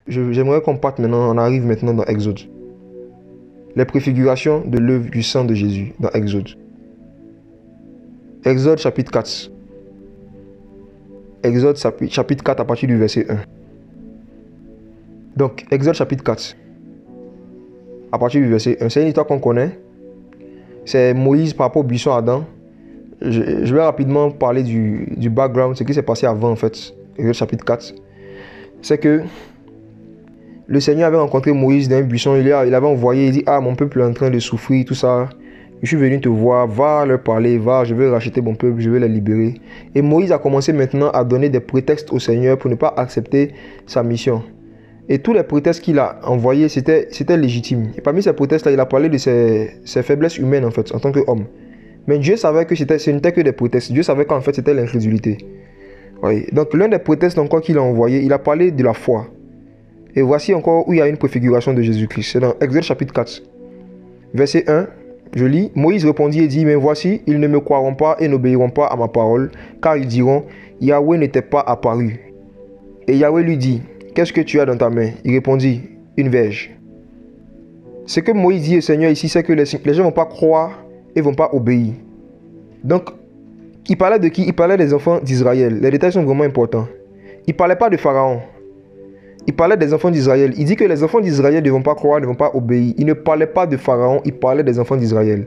J'aimerais qu'on parte maintenant, on arrive maintenant dans Exode. Les préfigurations de l'œuvre du sang de Jésus dans Exode. Exode chapitre 4. Exode chapitre 4 à partir du verset 1. Donc, Exode chapitre 4. À partir du verset 1. C'est une histoire qu'on connaît. C'est Moïse par rapport au buisson Adam. Je vais rapidement parler du background, ce qui s'est passé avant en fait. Exode chapitre 4. C'est que le Seigneur avait rencontré Moïse dans un buisson. Il avait envoyé, il dit, ah, mon peuple est en train de souffrir, tout ça. Je suis venu te voir, va leur parler, va, je vais racheter mon peuple, je vais les libérer. Et Moïse a commencé maintenant à donner des prétextes au Seigneur pour ne pas accepter sa mission. Et tous les prétextes qu'il a envoyés, c'était légitime. Et parmi ces prétextes-là, il a parlé de ses faiblesses humaines en fait, en tant qu'homme. Mais Dieu savait que ce n'était que des prétextes. Dieu savait qu'en fait, c'était l'incrédulité. Oui. Donc l'un des prétextes encore qu'il a envoyé, il a parlé de la foi. Et voici encore où il y a une préfiguration de Jésus-Christ. C'est dans Exode chapitre 4. Verset 1, je lis. Moïse répondit et dit, mais voici, ils ne me croiront pas et n'obéiront pas à ma parole, car ils diront, Yahweh n'était pas apparu. Et Yahweh lui dit, qu'est-ce que tu as dans ta main? Il répondit, une verge. Ce que Moïse dit au Seigneur ici, c'est que les gens ne vont pas croire et ne vont pas obéir. Donc, il parlait de qui? Il parlait des enfants d'Israël. Les détails sont vraiment importants. Il ne parlait pas de Pharaon. Il parlait des enfants d'Israël. Il dit que les enfants d'Israël ne vont pas croire, ne vont pas obéir. Il ne parlait pas de Pharaon, il parlait des enfants d'Israël.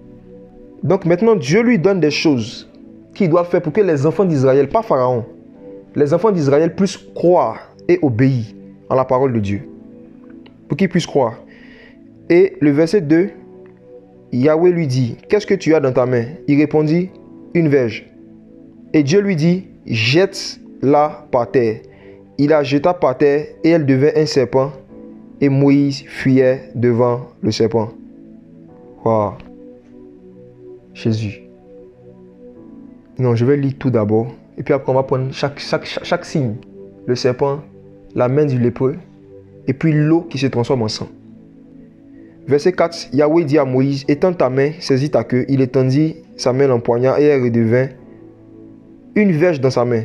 Donc maintenant, Dieu lui donne des choses qu'il doit faire pour que les enfants d'Israël, pas Pharaon, les enfants d'Israël puissent croire et obéir en la parole de Dieu. Pour qu'ils puissent croire. Et le verset 2, Yahweh lui dit, qu'est-ce que tu as dans ta main? Il répondit, une verge. Et Dieu lui dit, jette-la par terre. Il la jeta par terre et elle devint un serpent. Et Moïse fuyait devant le serpent. Wow. Jésus. Non, je vais lire tout d'abord. Et puis après, on va prendre chaque signe. Le serpent, la main du lépreux, et puis l'eau qui se transforme en sang. Verset 4, Yahweh dit à Moïse, étends ta main, saisis ta queue. Il étendit sa main en poignard et elle redevint une verge dans sa main.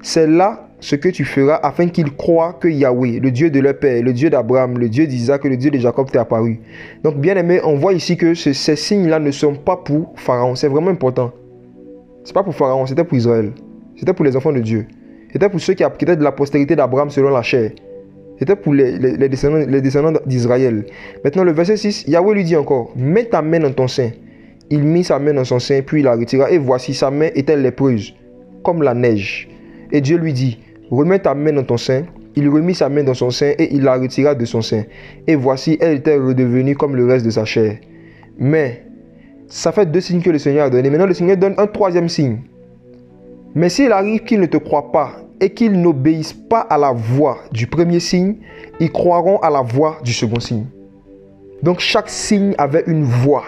C'est là ce que tu feras afin qu'ils croient que Yahweh, le Dieu de leur père, le Dieu d'Abraham, le Dieu d'Isaac et le Dieu de Jacob t'est apparu. Donc bien aimé, on voit ici que ces signes-là ne sont pas pour Pharaon. C'est vraiment important. Ce n'est pas pour Pharaon, c'était pour Israël. C'était pour les enfants de Dieu. C'était pour ceux qui étaient de la postérité d'Abraham selon la chair. C'était pour les descendants d'Israël. Maintenant le verset 6, Yahweh lui dit encore, mets ta main dans ton sein. Il mit sa main dans son sein, puis il la retira. Et voici, sa main était lépreuse, comme la neige. Et Dieu lui dit, remets ta main dans ton sein. Il remit sa main dans son sein et il la retira de son sein. Et voici, elle était redevenue comme le reste de sa chair. Mais, ça fait 2 signes que le Seigneur a donné. Maintenant, le Seigneur donne un 3e signe. Mais s'il arrive qu'ils ne te croient pas et qu'ils n'obéissent pas à la voix du premier signe, ils croiront à la voix du second signe. Donc, chaque signe avait une voix.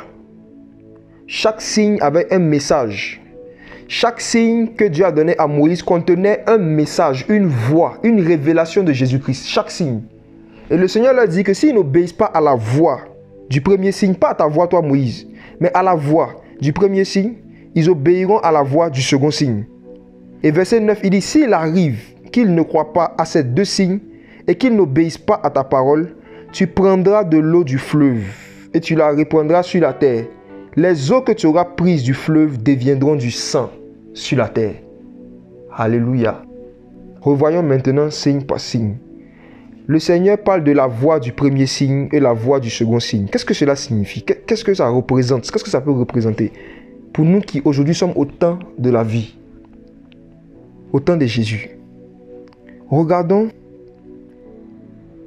Chaque signe avait un message. Chaque signe que Dieu a donné à Moïse contenait un message, une voix, une révélation de Jésus-Christ. Chaque signe. Et le Seigneur leur dit que s'ils n'obéissent pas à la voix du premier signe, pas à ta voix toi Moïse, mais à la voix du premier signe, ils obéiront à la voix du second signe. Et verset 9, il dit, s'il arrive qu'ils ne croient pas à ces 2 signes et qu'ils n'obéissent pas à ta parole, tu prendras de l'eau du fleuve et tu la répandras sur la terre. Les eaux que tu auras prises du fleuve deviendront du sang sur la terre. Alléluia. Revoyons maintenant signe par signe. Le Seigneur parle de la voix du premier signe et la voix du second signe. Qu'est-ce que cela signifie? Qu'est-ce que ça représente? Qu'est-ce que ça peut représenter? Pour nous qui aujourd'hui sommes au temps de la vie, au temps de Jésus. Regardons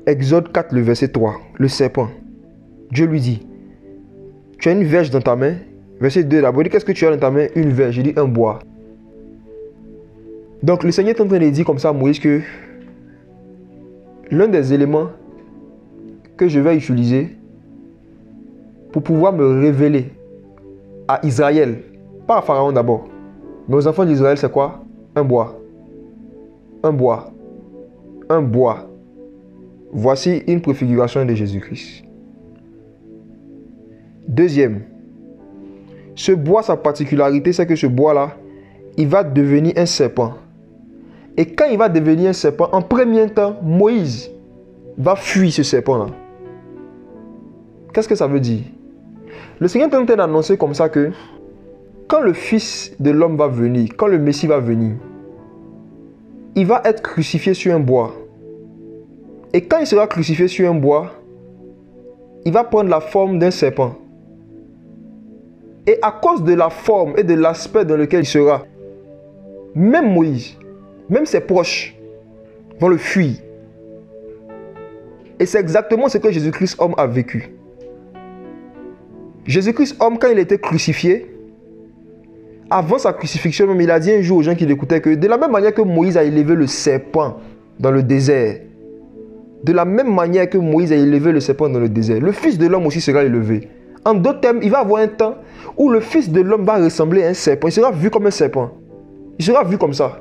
Exode 4, le verset 3, le serpent. Dieu lui dit, tu as une verge dans ta main. Verset 2 d'abord, qu'est-ce que tu as dans ta main? Une verge, il dit un bois. Donc le Seigneur est en train de dire comme ça à Moïse que l'un des éléments que je vais utiliser pour pouvoir me révéler à Israël, pas à Pharaon d'abord, mais aux enfants d'Israël, c'est quoi? Un bois. Un bois. Un bois. Voici une préfiguration de Jésus-Christ. Deuxième, ce bois, sa particularité, c'est que ce bois-là, il va devenir un serpent. Et quand il va devenir un serpent, en premier temps, Moïse va fuir ce serpent-là. Qu'est-ce que ça veut dire? Le Seigneur est en train d'annoncer comme ça que quand le Fils de l'homme va venir, quand le Messie va venir, il va être crucifié sur un bois. Et quand il sera crucifié sur un bois, il va prendre la forme d'un serpent. Et à cause de la forme et de l'aspect dans lequel il sera, même Moïse, même ses proches vont le fuir. Et c'est exactement ce que Jésus-Christ homme a vécu. Jésus-Christ homme, quand il était crucifié, avant sa crucifixion, même, il a dit un jour aux gens qui l'écoutaient que de la même manière que Moïse a élevé le serpent dans le désert, de la même manière que Moïse a élevé le serpent dans le désert, le Fils de l'homme aussi sera élevé. En d'autres termes, il va avoir un temps où le Fils de l'homme va ressembler à un serpent. Il sera vu comme un serpent. Il sera vu comme ça.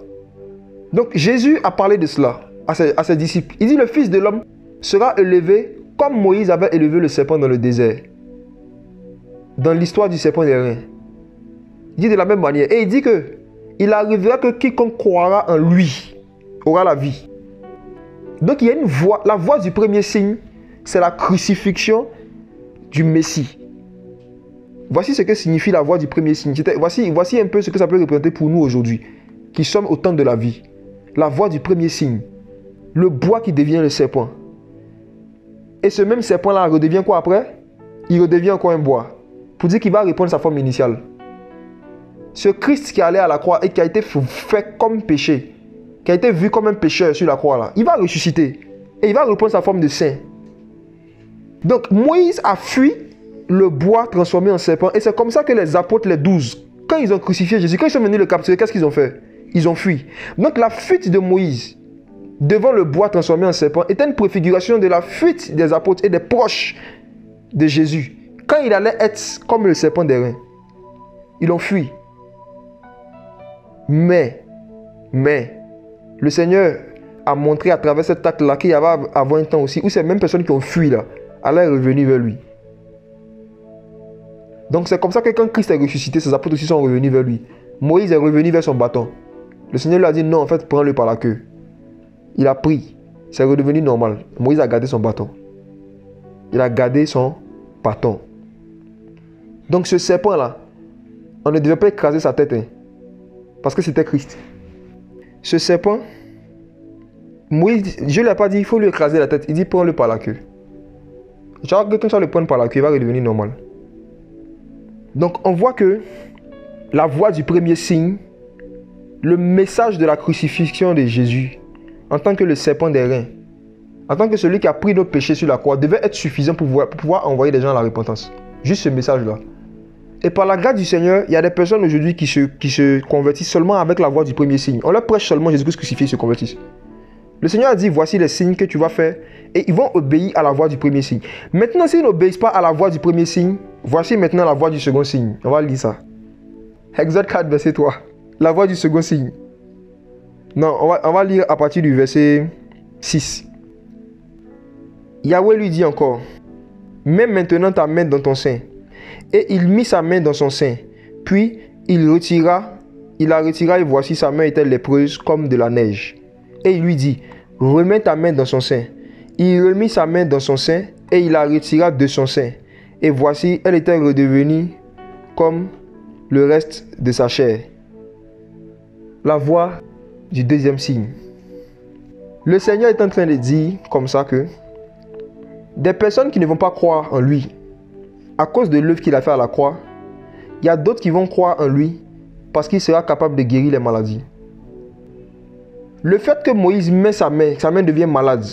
Donc Jésus a parlé de cela à ses disciples. Il dit le Fils de l'homme sera élevé comme Moïse avait élevé le serpent dans le désert. Dans l'histoire du serpent des reins. Il dit de la même manière. Et il dit que il arrivera que quiconque croira en lui aura la vie. Donc il y a une voie. La voie du premier signe, c'est la crucifixion du Messie. Voici ce que signifie la voie du premier signe. Voici un peu ce que ça peut représenter pour nous aujourd'hui, qui sommes au temps de la vie. La voie du premier signe. Le bois qui devient le serpent. Et ce même serpent-là redevient quoi après? Il redevient encore un bois. Pour dire qu'il va répondre à sa forme initiale. Ce Christ qui allait à la croix et qui a été fait comme péché, qui a été vu comme un pécheur sur la croix là, il va ressusciter. Et il va reprendre sa forme de saint. Donc Moïse a fui le bois transformé en serpent. Et c'est comme ça que les apôtres, les 12, quand ils ont crucifié Jésus, quand ils sont venus le capturer, qu'est-ce qu'ils ont fait? Ils ont fui. Donc la fuite de Moïse devant le bois transformé en serpent était une préfiguration de la fuite des apôtres et des proches de Jésus. Quand il allait être comme le serpent des reins, ils ont fui. Mais, le Seigneur a montré à travers cet acte-là qu'il y avait avant un temps aussi où ces mêmes personnes qui ont fui là, allaient revenir vers lui. Donc c'est comme ça que quand Christ est ressuscité, ses apôtres aussi sont revenus vers lui. Moïse est revenu vers son bâton. Le Seigneur lui a dit non, en fait, prends-le par la queue. Il a pris. C'est redevenu normal. Moïse a gardé son bâton. Il a gardé son bâton. Donc ce serpent-là, on ne devait pas écraser sa tête. Hein, parce que c'était Christ. Ce serpent, Moïse, Dieu ne lui a pas dit il faut lui écraser la tête. Il dit prends-le par la queue. Genre que quand tu vas le prendre par la queue, il va redevenir normal. Donc on voit que la voie du premier signe, le message de la crucifixion de Jésus, en tant que le serpent des reins, en tant que celui qui a pris nos péchés sur la croix, devait être suffisant pour pouvoir envoyer des gens à la repentance. Juste ce message-là. Et par la grâce du Seigneur, il y a des personnes aujourd'hui qui se convertissent seulement avec la voie du premier signe. On leur prêche seulement Jésus-Christ crucifié, ils se convertissent. Le Seigneur a dit, voici les signes que tu vas faire. Et ils vont obéir à la voie du premier signe. Maintenant, s'ils n'obéissent pas à la voie du premier signe, voici maintenant la voie du second signe. On va lire ça. Exode 4, verset 3. La voie du second signe. Non, on va lire à partir du verset 6. Yahweh lui dit encore, mets maintenant ta main dans ton sein. Et il mit sa main dans son sein. Puis il la retira et voici sa main était lépreuse comme de la neige. Et il lui dit, remets ta main dans son sein. Il remit sa main dans son sein et il la retira de son sein. Et voici, elle était redevenue comme le reste de sa chair. La voie du deuxième signe. Le Seigneur est en train de dire comme ça que des personnes qui ne vont pas croire en lui, à cause de l'œuvre qu'il a fait à la croix, il y a d'autres qui vont croire en lui parce qu'il sera capable de guérir les maladies. Le fait que Moïse met sa main devient malade,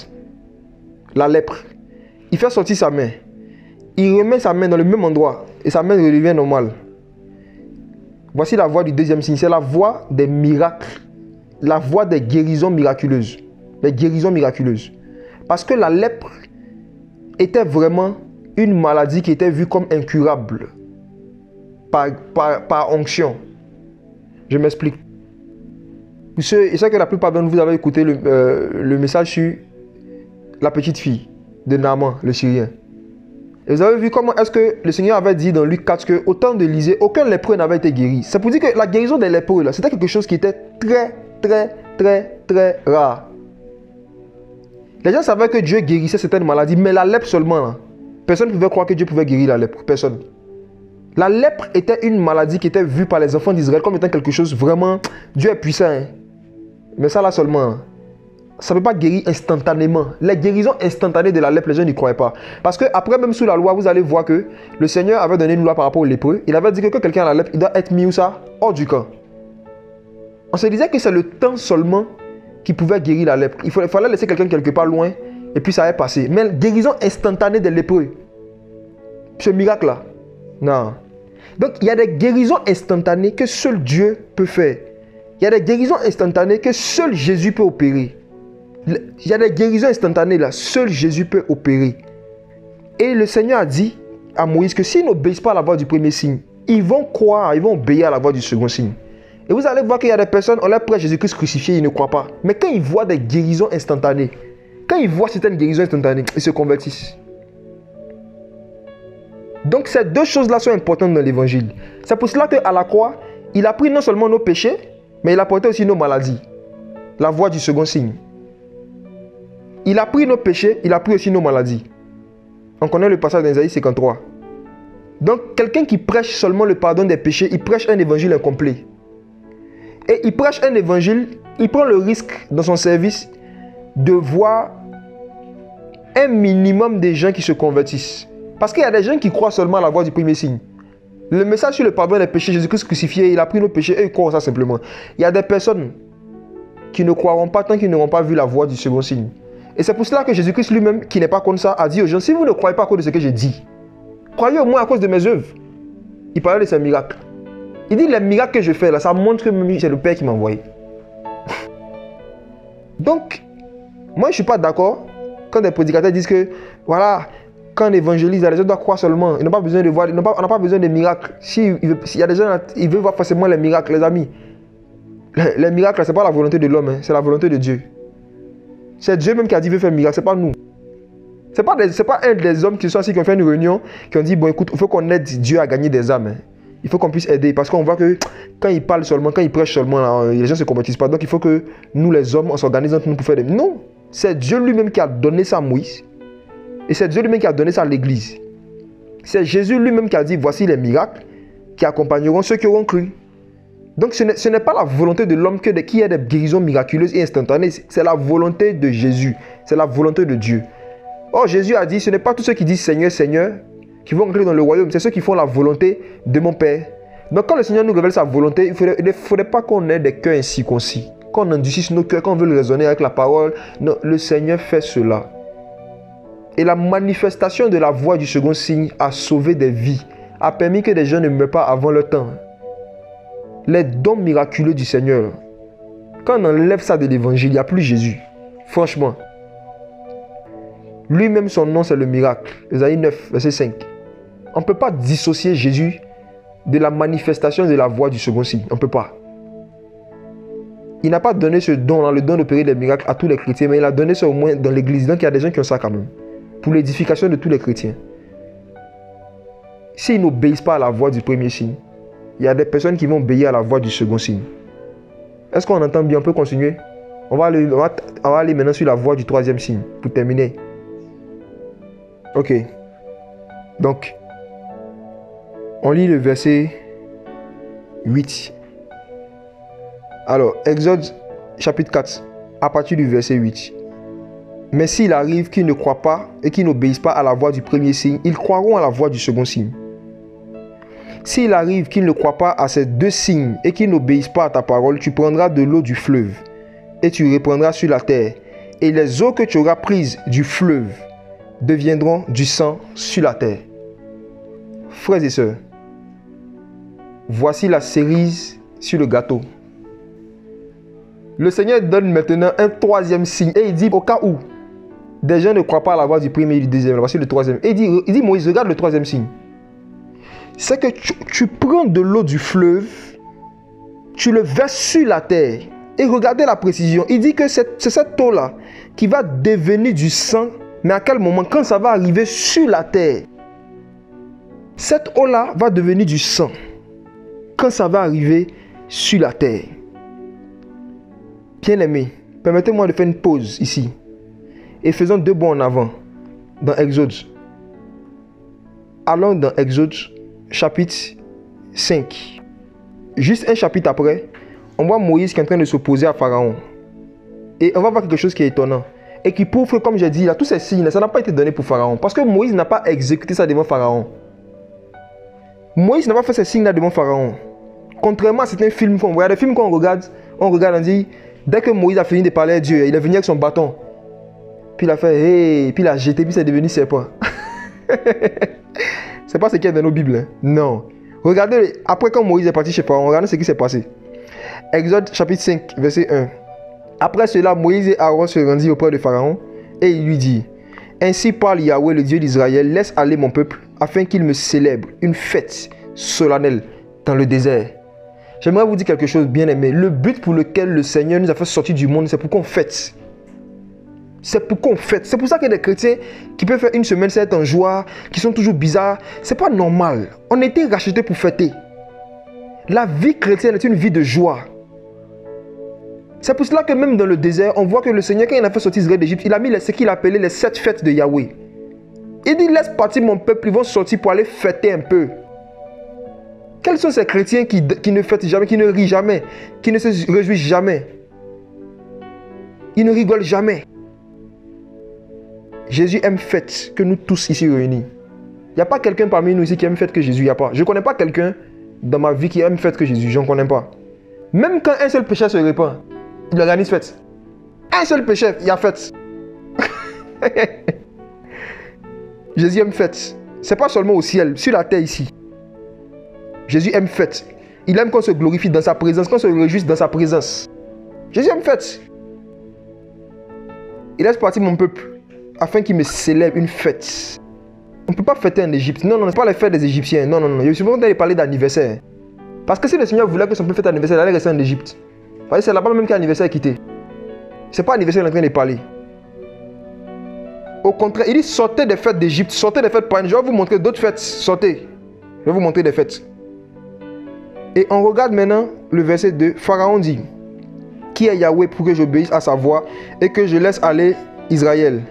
la lèpre, il fait sortir sa main, il remet sa main dans le même endroit et sa main redevient normale. Voici la voie du deuxième signe, c'est la voie des miracles, la voie des guérisons miraculeuses, les guérisons miraculeuses. Parce que la lèpre était vraiment une maladie qui était vue comme incurable par onction. Je m'explique. Je sais que la plupart d'entre vous avez écouté le message sur la petite fille de Naaman, le Syrien. Et vous avez vu comment est-ce que le Seigneur avait dit dans Luc 4 qu'au temps d'Élisée, aucun lépreux n'avait été guéri. C'est pour dire que la guérison des lépreux, c'était quelque chose qui était très, très, très, très rare. Les gens savaient que Dieu guérissait certaines maladies, mais la lèpre seulement, là. Personne ne pouvait croire que Dieu pouvait guérir la lèpre. Personne. La lèpre était une maladie qui était vue par les enfants d'Israël comme étant quelque chose vraiment... Dieu est puissant, hein. Mais ça là seulement, hein. Ça ne peut pas guérir instantanément. Les guérisons instantanées de la lèpre, les gens n'y croyaient pas. Parce qu'après, même sous la loi, vous allez voir que le Seigneur avait donné une loi par rapport aux lépreux. Il avait dit que quand quelqu'un a la lèpre, il doit être mis où ça? Hors du camp. On se disait que c'est le temps seulement qui pouvait guérir la lèpre. Il fallait laisser quelqu'un quelque part loin et puis ça allait passer. Mais guérison instantanée des lépreux, ce miracle-là, non. Donc il y a des guérisons instantanées que seul Dieu peut faire. Il y a des guérisons instantanées que seul Jésus peut opérer. Il y a des guérisons instantanées là, seul Jésus peut opérer. Et le Seigneur a dit à Moïse que s'ils n'obéissent pas à la voix du premier signe, ils vont croire, ils vont obéir à la voix du second signe. Et vous allez voir qu'il y a des personnes, on leur prête Jésus-Christ crucifié, ils ne croient pas. Mais quand ils voient des guérisons instantanées, quand ils voient certaines guérisons instantanées, ils se convertissent. Donc ces deux choses-là sont importantes dans l'évangile. C'est pour cela qu'à la croix, il a pris non seulement nos péchés, mais il a porté aussi nos maladies. La voix du second signe. Il a pris nos péchés, il a pris aussi nos maladies. On connaît le passage d'Ésaïe 53. Donc quelqu'un qui prêche seulement le pardon des péchés, il prêche un évangile incomplet. Et il prêche un évangile, il prend le risque dans son service de voir un minimum de gens qui se convertissent. Parce qu'il y a des gens qui croient seulement à la voix du premier signe. Le message sur le pardon des péchés, Jésus-Christ crucifié, il a pris nos péchés et ils croient ça simplement. Il y a des personnes qui ne croiront pas tant qu'ils n'auront pas vu la voix du second signe. Et c'est pour cela que Jésus-Christ lui-même, qui n'est pas comme ça, a dit aux gens, si vous ne croyez pas à cause de ce que j'ai dit, croyez au moins à cause de mes œuvres. Il parlait de ces miracles. Il dit, les miracles que je fais là, ça montre que c'est le Père qui m'a envoyé. Donc, moi je ne suis pas d'accord quand des prédicateurs disent que, voilà, quand on évangélise, les gens doivent croire seulement. Ils n'ont pas besoin de voir, on n'a pas besoin de miracles. S'il y a des gens, ils veulent voir forcément les miracles, les amis. Les miracles, ce n'est pas la volonté de l'homme, hein, c'est la volonté de Dieu. C'est Dieu même qui a dit veut faire un miracle, ce n'est pas nous. Ce n'est pas un des hommes qui sont assis, qui ont fait une réunion, qui ont dit, bon écoute, il faut qu'on aide Dieu à gagner des âmes. Hein. Il faut qu'on puisse aider. Parce qu'on voit que quand il parle seulement, quand il prêche seulement, là, les gens ne se convertissent pas. Donc il faut que nous les hommes, on s'organise entre nous pour faire des... Non, c'est Dieu lui-même qui a donné ça à Moïse. Et c'est Dieu lui-même qui a donné ça à l'église. C'est Jésus lui-même qui a dit, voici les miracles qui accompagneront ceux qui auront cru. Donc ce n'est pas la volonté de l'homme qu'il y ait des guérisons miraculeuses et instantanées. C'est la volonté de Jésus. C'est la volonté de Dieu. Or Jésus a dit, ce n'est pas tous ceux qui disent Seigneur, Seigneur, qui vont entrer dans le royaume. C'est ceux qui font la volonté de mon Père. Donc quand le Seigneur nous révèle sa volonté, il ne faudrait pas qu'on ait des cœurs incirconcis. Qu'on endurcisse nos cœurs, qu'on veut raisonner avec la parole. Non, le Seigneur fait cela. Et la manifestation de la voix du second signe a sauvé des vies. A permis que des gens ne meurent pas avant leur temps. Les dons miraculeux du Seigneur. Quand on enlève ça de l'évangile, il n'y a plus Jésus. Franchement. Lui-même, son nom, c'est le miracle. Ésaïe 9, verset 5. On ne peut pas dissocier Jésus de la manifestation de la voix du second signe. On ne peut pas. Il n'a pas donné ce don, le don d'opérer des miracles à tous les chrétiens, mais il a donné ça au moins dans l'église. Donc il y a des gens qui ont ça quand même. Pour l'édification de tous les chrétiens. S'ils n'obéissent pas à la voix du premier signe, il y a des personnes qui vont obéir à la voix du second signe. Est-ce qu'on entend bien? On peut continuer? On va aller maintenant sur la voix du troisième signe, pour terminer. Ok. Donc, on lit le verset 8. Alors, Exode chapitre 4, à partir du verset 8. Mais s'il arrive qu'ils ne croient pas et qu'ils n'obéissent pas à la voix du premier signe, ils croiront à la voix du second signe. S'il arrive qu'ils ne croient pas à ces deux signes et qu'ils n'obéissent pas à ta parole, tu prendras de l'eau du fleuve et tu répandras sur la terre. Et les eaux que tu auras prises du fleuve deviendront du sang sur la terre. Frères et sœurs, voici la cerise sur le gâteau. Le Seigneur donne maintenant un troisième signe et il dit au cas où des gens ne croient pas à la voix du premier et du deuxième, voici le troisième. Et il dit Moïse, regarde le troisième signe. C'est que tu prends de l'eau du fleuve, tu le verses sur la terre. Et regardez la précision. Il dit que c'est cette eau-là qui va devenir du sang. Mais à quel moment? Quand ça va arriver sur la terre. Cette eau-là va devenir du sang. Quand ça va arriver sur la terre. Bien-aimés, permettez-moi de faire une pause ici. et faisons 2 bonds en avant dans Exode. Allons dans Exode chapitre 5. Juste un chapitre après, on voit Moïse qui est en train de s'opposer à Pharaon. Et on va voir quelque chose qui est étonnant. Et qui prouve que, comme j'ai dit, là, tous ces signes, ça n'a pas été donné pour Pharaon. Parce que Moïse n'a pas exécuté ça devant Pharaon. Moïse n'a pas fait ces signes-là devant Pharaon. Contrairement à certains films qu'on regarde, des films qu'on regarde, on dit, dès que Moïse a fini de parler à Dieu, il est venu avec son bâton. Puis il a fait, hey, puis il a jeté, puis c'est devenu serpent. C'est pas ce qu'il y a dans nos Bibles. Hein. Non. Regardez, après quand Moïse est parti chez Pharaon, regardez ce qui s'est passé. Exode chapitre 5, verset 1. Après cela, Moïse et Aaron se rendirent auprès de Pharaon et il lui dit, ainsi parle Yahweh, le Dieu d'Israël, laisse aller mon peuple afin qu'il me célèbre une fête solennelle dans le désert. J'aimerais vous dire quelque chose, bien aimé. Le but pour lequel le Seigneur nous a fait sortir du monde, c'est pour qu'on fête. C'est pour qu'on fête. C'est pour ça qu'il y a des chrétiens qui peuvent faire une semaine, c'est en joie, qui sont toujours bizarres. C'est pas normal. On a été rachetés pour fêter. La vie chrétienne est une vie de joie. C'est pour cela que même dans le désert, on voit que le Seigneur, quand il a fait sortir Israël d'Égypte, il a mis ce qu'il appelait les 7 fêtes de Yahweh. Il dit, laisse partir mon peuple, ils vont sortir pour aller fêter un peu. Quels sont ces chrétiens qui ne fêtent jamais, qui ne rient jamais, qui ne se réjouissent jamais? Ils ne rigolent jamais. Jésus aime fête que nous tous ici réunis. Il n'y a pas quelqu'un parmi nous ici qui aime fête que Jésus. Il n'y a pas. Je ne connais pas quelqu'un dans ma vie qui aime fête que Jésus. Je n'en connais pas. Même quand un seul péché se répand, il organise fête. Un seul péché, il y a fête. Jésus aime fête. Ce n'est pas seulement au ciel, sur la terre ici. Jésus aime fête. Il aime qu'on se glorifie dans sa présence, qu'on se réjouisse dans sa présence. Jésus aime fête. Il laisse partir mon peuple afin qu'il me célèbre une fête. On ne peut pas fêter en Égypte. Non, non, ce n'est pas la fête des Égyptiens. Non, non, non. Je suis pas en train de parler d'anniversaire. Parce que si le Seigneur voulait que son peuple fête anniversaire, il allait rester en Égypte. C'est là-bas même qu'anniversaire est quitté. Ce n'est pas anniversaire qu'il est en train de parler. Au contraire, il dit sortez des fêtes d'Égypte, sortez des fêtes païennes. Je vais vous montrer d'autres fêtes. Sortez. Je vais vous montrer des fêtes. Et on regarde maintenant le verset 2. Pharaon dit, qui est Yahweh pour que j'obéisse à sa voix et que je laisse aller Israël?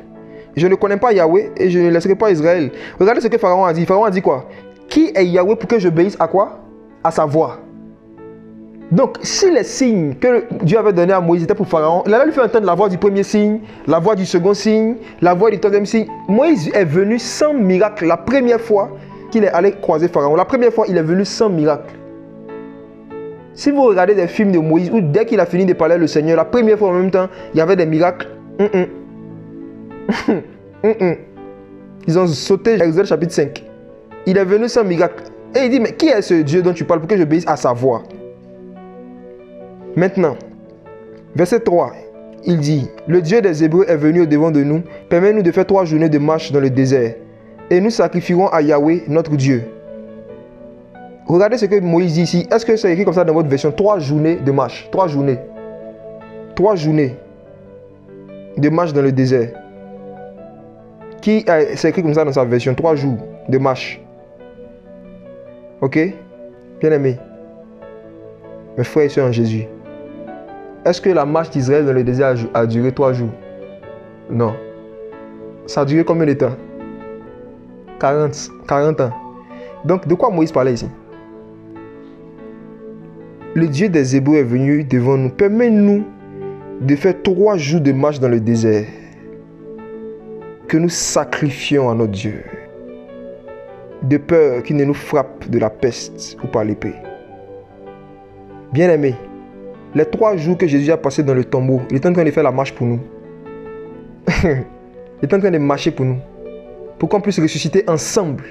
Je ne connais pas Yahweh et je ne laisserai pas Israël. Regardez ce que Pharaon a dit. Pharaon a dit quoi? Qui est Yahweh pour que j'obéisse à quoi? À sa voix. Donc, si les signes que Dieu avait donnés à Moïse étaient pour Pharaon, il allait lui faire entendre la voix du premier signe, la voix du second signe, la voix du troisième signe. Moïse est venu sans miracle la première fois qu'il est allé croiser Pharaon. La première fois, il est venu sans miracle. Si vous regardez des films de Moïse, où dès qu'il a fini de parler à le Seigneur, la première fois en même temps, il y avait des miracles. Ils ont sauté Exode chapitre 5. Il est venu sans miracle. Et il dit, mais qui est ce Dieu dont tu parles pour que j'obéisse à sa voix? Maintenant, verset 3, il dit, le Dieu des Hébreux est venu au-devant de nous, permet-nous de faire 3 journées de marche dans le désert, et nous sacrifierons à Yahweh, notre Dieu. Regardez ce que Moïse dit ici. Est-ce que c'est écrit comme ça dans votre version? 3 journées de marche. 3 journées. 3 journées de marche dans le désert. Qui c'est écrit comme ça dans sa version? 3 jours de marche. Ok? Bien aimé. Mes frères et sœurs en Jésus. Est-ce que la marche d'Israël dans le désert a duré 3 jours? Non. Ça a duré combien de temps? 40 ans. Donc, de quoi Moïse parlait ici? Le Dieu des Hébreux est venu devant nous. Permets-nous de faire 3 jours de marche dans le désert. Que nous sacrifions à notre Dieu. De peur qu'il ne nous frappe de la peste ou par l'épée. Bien-aimés, les 3 jours que Jésus a passé dans le tombeau, il est en train de faire la marche pour nous. Il est en train de marcher pour nous. Pour qu'on puisse ressusciter ensemble.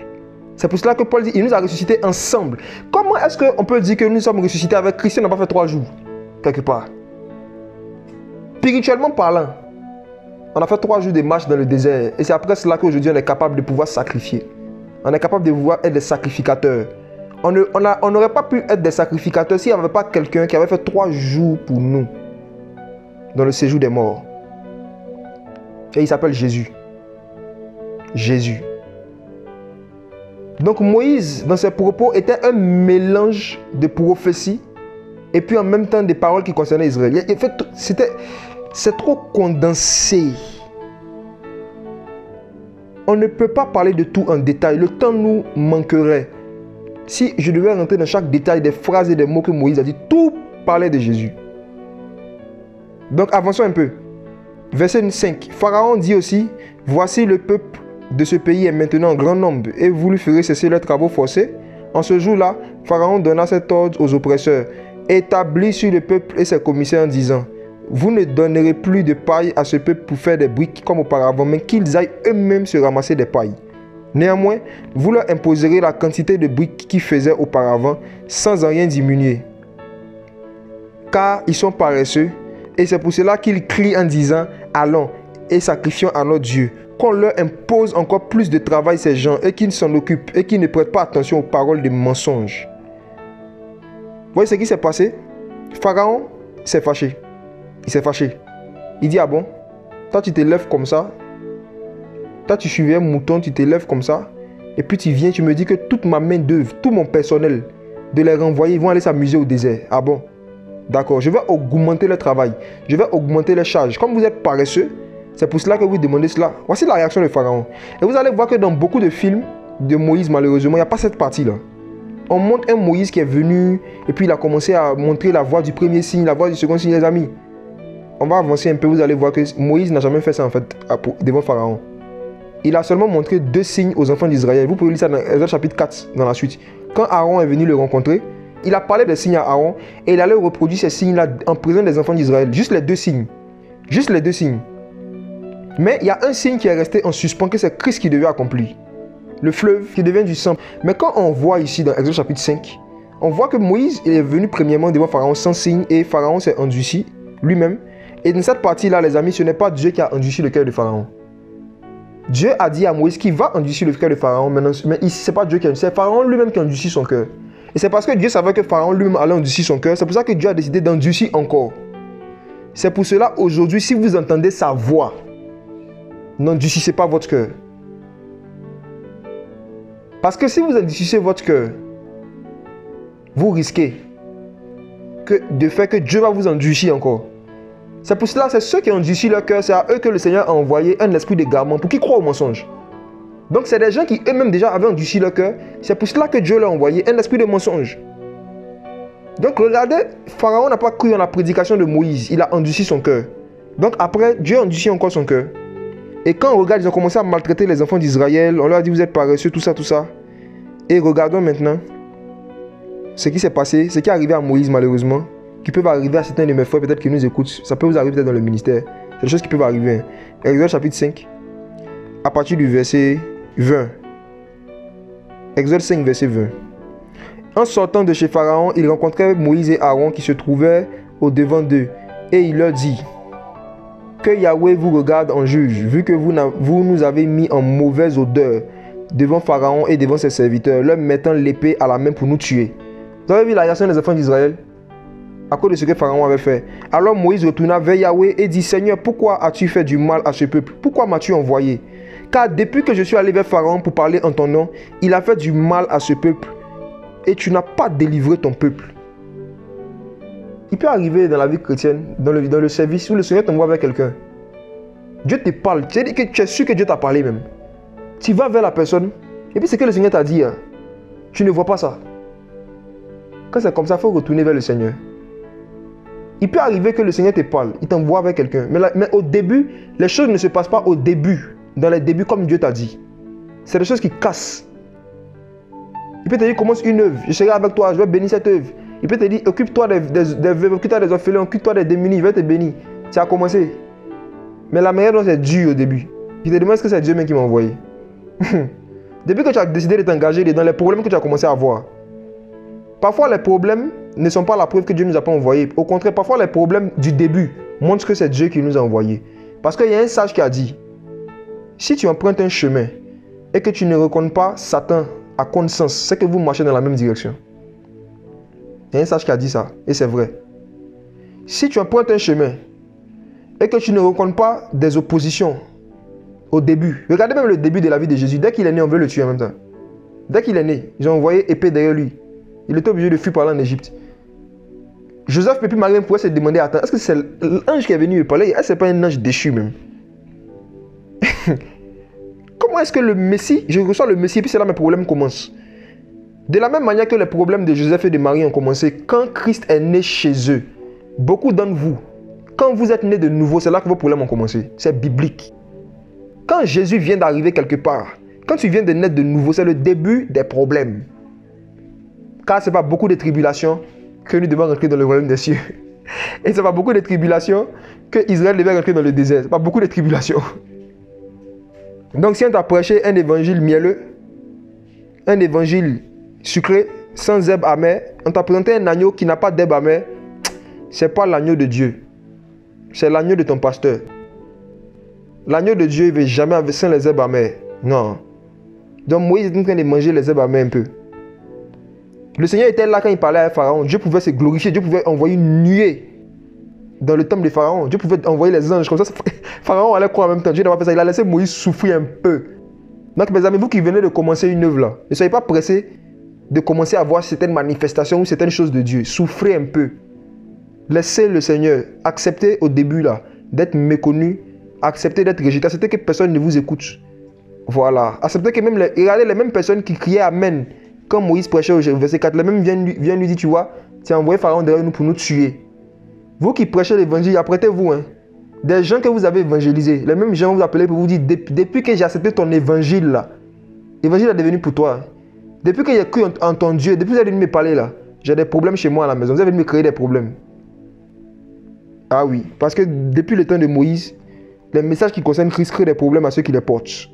C'est pour cela que Paul dit, il nous a ressuscités ensemble. Comment est-ce qu'on peut dire que nous sommes ressuscités avec Christ? On n'a pas fait 3 jours, quelque part. Spirituellement parlant, on a fait 3 jours de marche dans le désert. Et c'est après cela qu'aujourd'hui on est capable de pouvoir sacrifier. On est capable de pouvoir être des sacrificateurs. On n'aurait pas pu être des sacrificateurs s'il n'y avait pas quelqu'un qui avait fait 3 jours pour nous. Dans le séjour des morts. Et il s'appelle Jésus. Jésus. Donc Moïse, dans ses propos, était un mélange de prophéties et puis en même temps des paroles qui concernaient Israël. C'est trop condensé. On ne peut pas parler de tout en détail. Le temps nous manquerait. Si je devais rentrer dans chaque détail des phrases et des mots que Moïse a dit, tout parlait de Jésus. Donc avançons un peu. Verset 5. Pharaon dit aussi, voici le peuple de ce pays est maintenant en grand nombre et vous lui ferez cesser leurs travaux forcés. En ce jour-là, Pharaon donna cet ordre aux oppresseurs, établis sur le peuple et ses commissaires en disant, vous ne donnerez plus de paille à ce peuple pour faire des briques comme auparavant, mais qu'ils aillent eux-mêmes se ramasser des pailles. Néanmoins, vous leur imposerez la quantité de briques qu'ils faisaient auparavant, sans en rien diminuer. Car ils sont paresseux, et c'est pour cela qu'ils crient en disant, allons et sacrifions à notre Dieu. Qu'on leur impose encore plus de travail ces gens, et qu'ils s'en occupent, et qu'ils ne prêtent pas attention aux paroles de mensonges. Vous voyez ce qui s'est passé? Pharaon s'est fâché. Il s'est fâché. Il dit, ah bon, toi tu te lèves comme ça, toi tu suivais un mouton, tu te lèves comme ça, et puis tu viens, tu me dis que toute ma main d'œuvre, tout mon personnel, de les renvoyer, ils vont aller s'amuser au désert. Ah bon? D'accord, je vais augmenter le travail, je vais augmenter les charges. Comme vous êtes paresseux, c'est pour cela que vous demandez cela. Voici la réaction de Pharaon. Et vous allez voir que dans beaucoup de films de Moïse, malheureusement, il n'y a pas cette partie-là. On montre un Moïse qui est venu, et puis il a commencé à montrer la voie du premier signe, la voie du second signe, les amis. On va avancer un peu, vous allez voir que Moïse n'a jamais fait ça en fait devant Pharaon. Il a seulement montré 2 signes aux enfants d'Israël. Vous pouvez lire ça dans Exode chapitre 4 dans la suite. Quand Aaron est venu le rencontrer, il a parlé des signes à Aaron et il allait reproduire ces signes-là en présence des enfants d'Israël. Juste les 2 signes. Juste les 2 signes. Mais il y a un signe qui est resté en suspens, que c'est Christ qui devait accomplir. Le fleuve qui devient du sang. Mais quand on voit ici dans Exode chapitre 5, on voit que Moïse est venu premièrement devant Pharaon sans signe et Pharaon s'est endurci lui-même. Et dans cette partie-là, les amis, ce n'est pas Dieu qui a endurci le cœur de Pharaon. Dieu a dit à Moïse qu'il va endurcir le cœur de Pharaon, mais ici, ce n'est pas Dieu qui a endurci, c'est Pharaon lui-même qui a endurci son cœur. Et c'est parce que Dieu savait que Pharaon lui-même allait endurcir son cœur, c'est pour ça que Dieu a décidé d'endurcir encore. C'est pour cela, aujourd'hui, si vous entendez sa voix, n'endurcissez pas votre cœur. Parce que si vous endurcissez votre cœur, vous risquez de faire que Dieu va vous endurcir encore. C'est pour cela, c'est ceux qui ont endurci leur cœur, c'est à eux que le Seigneur a envoyé un esprit d'égarement pour qu'ils croient au mensonge. Donc c'est des gens qui eux-mêmes déjà avaient endurci leur cœur. C'est pour cela que Dieu leur a envoyé un esprit de mensonge. Donc regardez, Pharaon n'a pas cru en la prédication de Moïse, il a endurci son cœur. Donc après, Dieu a endurci encore son cœur. Et quand on regarde, ils ont commencé à maltraiter les enfants d'Israël, on leur a dit vous êtes paresseux, tout ça, tout ça. Et regardons maintenant ce qui s'est passé, ce qui est arrivé à Moïse malheureusement, qui peuvent arriver à certains de mes frères peut-être qui nous écoutent, ça peut vous arriver peut-être dans le ministère, c'est des choses qui peuvent arriver. Exode chapitre 5, à partir du verset 20. Exode 5, verset 20. En sortant de chez Pharaon, il rencontrait Moïse et Aaron qui se trouvaient au devant d'eux. Et il leur dit, que Yahweh vous regarde en juge, vu que vous nous avez mis en mauvaise odeur devant Pharaon et devant ses serviteurs, leur mettant l'épée à la main pour nous tuer. Vous avez vu la réaction des enfants d'Israël à cause de ce que Pharaon avait fait. Alors Moïse retourna vers Yahweh et dit, Seigneur, pourquoi as-tu fait du mal à ce peuple? Pourquoi m'as-tu envoyé? Car depuis que je suis allé vers Pharaon pour parler en ton nom, il a fait du mal à ce peuple et tu n'as pas délivré ton peuple. Il peut arriver dans la vie chrétienne, dans le service, où le Seigneur t'envoie vers quelqu'un. Dieu te parle, tu es sûr que Dieu t'a parlé même. Tu vas vers la personne, et puis ce que le Seigneur t'a dit, tu ne vois pas ça. Quand c'est comme ça, il faut retourner vers le Seigneur. Il peut arriver que le Seigneur te parle, il t'envoie vers quelqu'un. Mais au début, les choses ne se passent pas au début, dans les débuts comme Dieu t'a dit. C'est des choses qui cassent. Il peut te dire, commence une œuvre, je serai avec toi, je vais bénir cette œuvre. Il peut te dire, occupe-toi des veuves, occupe-toi des orphelins, occupe-toi des démunis, je vais te bénir. Tu as commencé. Mais la manière dont c'est dur au début. Je te demande est-ce que c'est Dieu même qui m'a envoyé. Depuis que tu as décidé de t'engager dans les problèmes que tu as commencé à avoir. Parfois les problèmes ne sont pas la preuve que Dieu ne nous a pas envoyé. Au contraire, parfois les problèmes du début montrent que c'est Dieu qui nous a envoyés. Parce qu'il y a un sage qui a dit, si tu empruntes un chemin et que tu ne reconnais pas Satan à connaissance, c'est que vous marchez dans la même direction. Il y a un sage qui a dit ça, et c'est vrai. Si tu empruntes un chemin et que tu ne reconnais pas des oppositions au début, regardez même le début de la vie de Jésus, dès qu'il est né, on veut le tuer en même temps. Dès qu'il est né, ils ont envoyé épée derrière lui. Il était obligé de fuir par là en Égypte. Joseph et puis Marie pouvaient se demander, attends, est-ce que c'est l'ange qui est venu me parler? Est-ce que ce n'est pas un ange déchu même? Comment est-ce que le Messie, je reçois le Messie et puis c'est là mes problèmes commencent? De la même manière que les problèmes de Joseph et de Marie ont commencé, quand Christ est né chez eux, beaucoup d'entre vous, quand vous êtes nés de nouveau, c'est là que vos problèmes ont commencé. C'est biblique. Quand Jésus vient d'arriver quelque part, quand tu viens de naître de nouveau, c'est le début des problèmes. Car ce n'est pas beaucoup de tribulations que nous devons rentrer dans le royaume des cieux. Et ce n'est pas beaucoup de tribulations que Israël devait rentrer dans le désert. Ce n'est pas beaucoup de tribulations. Donc si on t'a prêché un évangile mielleux, un évangile sucré, sans herbe amère, on t'a présenté un agneau qui n'a pas d'herbe amère, ce n'est pas l'agneau de Dieu. C'est l'agneau de ton pasteur. L'agneau de Dieu, il ne veut jamais sans les herbes amères. Non. Donc Moïse est en train de manger les herbes amères un peu. Le Seigneur était là quand il parlait à Pharaon. Dieu pouvait se glorifier. Dieu pouvait envoyer une nuée dans le temple de Pharaon. Dieu pouvait envoyer les anges. Comme ça, Pharaon allait croire en même temps. Dieu n'a pas fait ça. Il a laissé Moïse souffrir un peu. Donc mes amis, vous qui venez de commencer une œuvre là, ne soyez pas pressés de commencer à voir certaines manifestations ou certaines choses de Dieu. Souffrez un peu. Laissez le Seigneur. Acceptez au début là d'être méconnu. Acceptez d'être rejeté. Acceptez que personne ne vous écoute. Voilà. Acceptez que même regardez les mêmes personnes qui criaient Amen quand Moïse prêchait au verset 4. Les mêmes viennent lui dire, tu vois, tu as envoyé Pharaon derrière nous pour nous tuer. Vous qui prêchez l'évangile, apprêtez-vous. Hein. Des gens que vous avez évangélisés, les mêmes gens vous appellent pour vous dire, depuis que j'ai accepté ton évangile là, l'évangile est devenu pour toi. Depuis que j'ai cru en ton Dieu, depuis que vous êtes venu me parler là, j'ai des problèmes chez moi à la maison. Vous êtes venu me créer des problèmes. Ah oui, parce que depuis le temps de Moïse, les messages qui concernent Christ créent des problèmes à ceux qui les portent.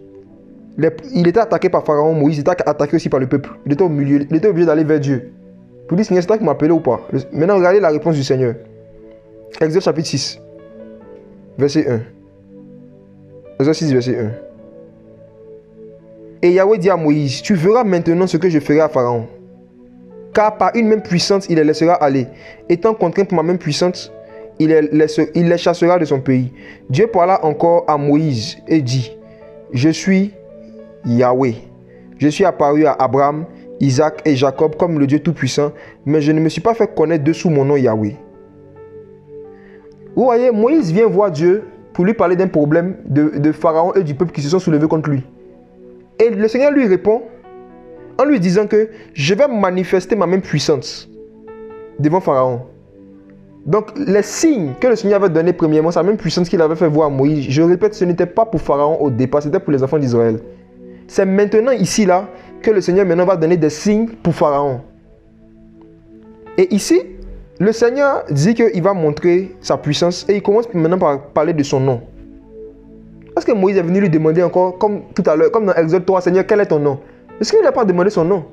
Il était attaqué par Pharaon, Moïse était attaqué aussi par le peuple. Il était au milieu, il était obligé d'aller vers Dieu. Pour dire, Seigneur, c'est toi qui m'as appelé ou pas? Maintenant, regardez la réponse du Seigneur. Exode chapitre 6, verset 1. Exode 6, verset 1. Et Yahweh dit à Moïse, tu verras maintenant ce que je ferai à Pharaon. Car par une main puissante, il les laissera aller. Étant contraint par ma main puissante, il les chassera de son pays. Dieu parla encore à Moïse et dit, je suis Yahweh. Je suis apparu à Abraham, Isaac et Jacob comme le Dieu Tout-Puissant, mais je ne me suis pas fait connaître dessous mon nom Yahweh. Vous voyez, Moïse vient voir Dieu pour lui parler d'un problème de Pharaon et du peuple qui se sont soulevés contre lui. Et le Seigneur lui répond en lui disant que je vais manifester ma main puissante devant Pharaon. Donc les signes que le Seigneur avait donnés premièrement, c'est la même puissance qu'il avait fait voir à Moïse. Je répète, ce n'était pas pour Pharaon au départ, c'était pour les enfants d'Israël. C'est maintenant ici là que le Seigneur maintenant va donner des signes pour Pharaon. Et ici, le Seigneur dit qu'il va montrer sa puissance et il commence maintenant par parler de son nom. Parce que Moïse est venu lui demander encore, comme tout à l'heure, comme dans Exode 3, Seigneur, quel est ton nom? Est-ce qu'il n'a pas demandé son nom?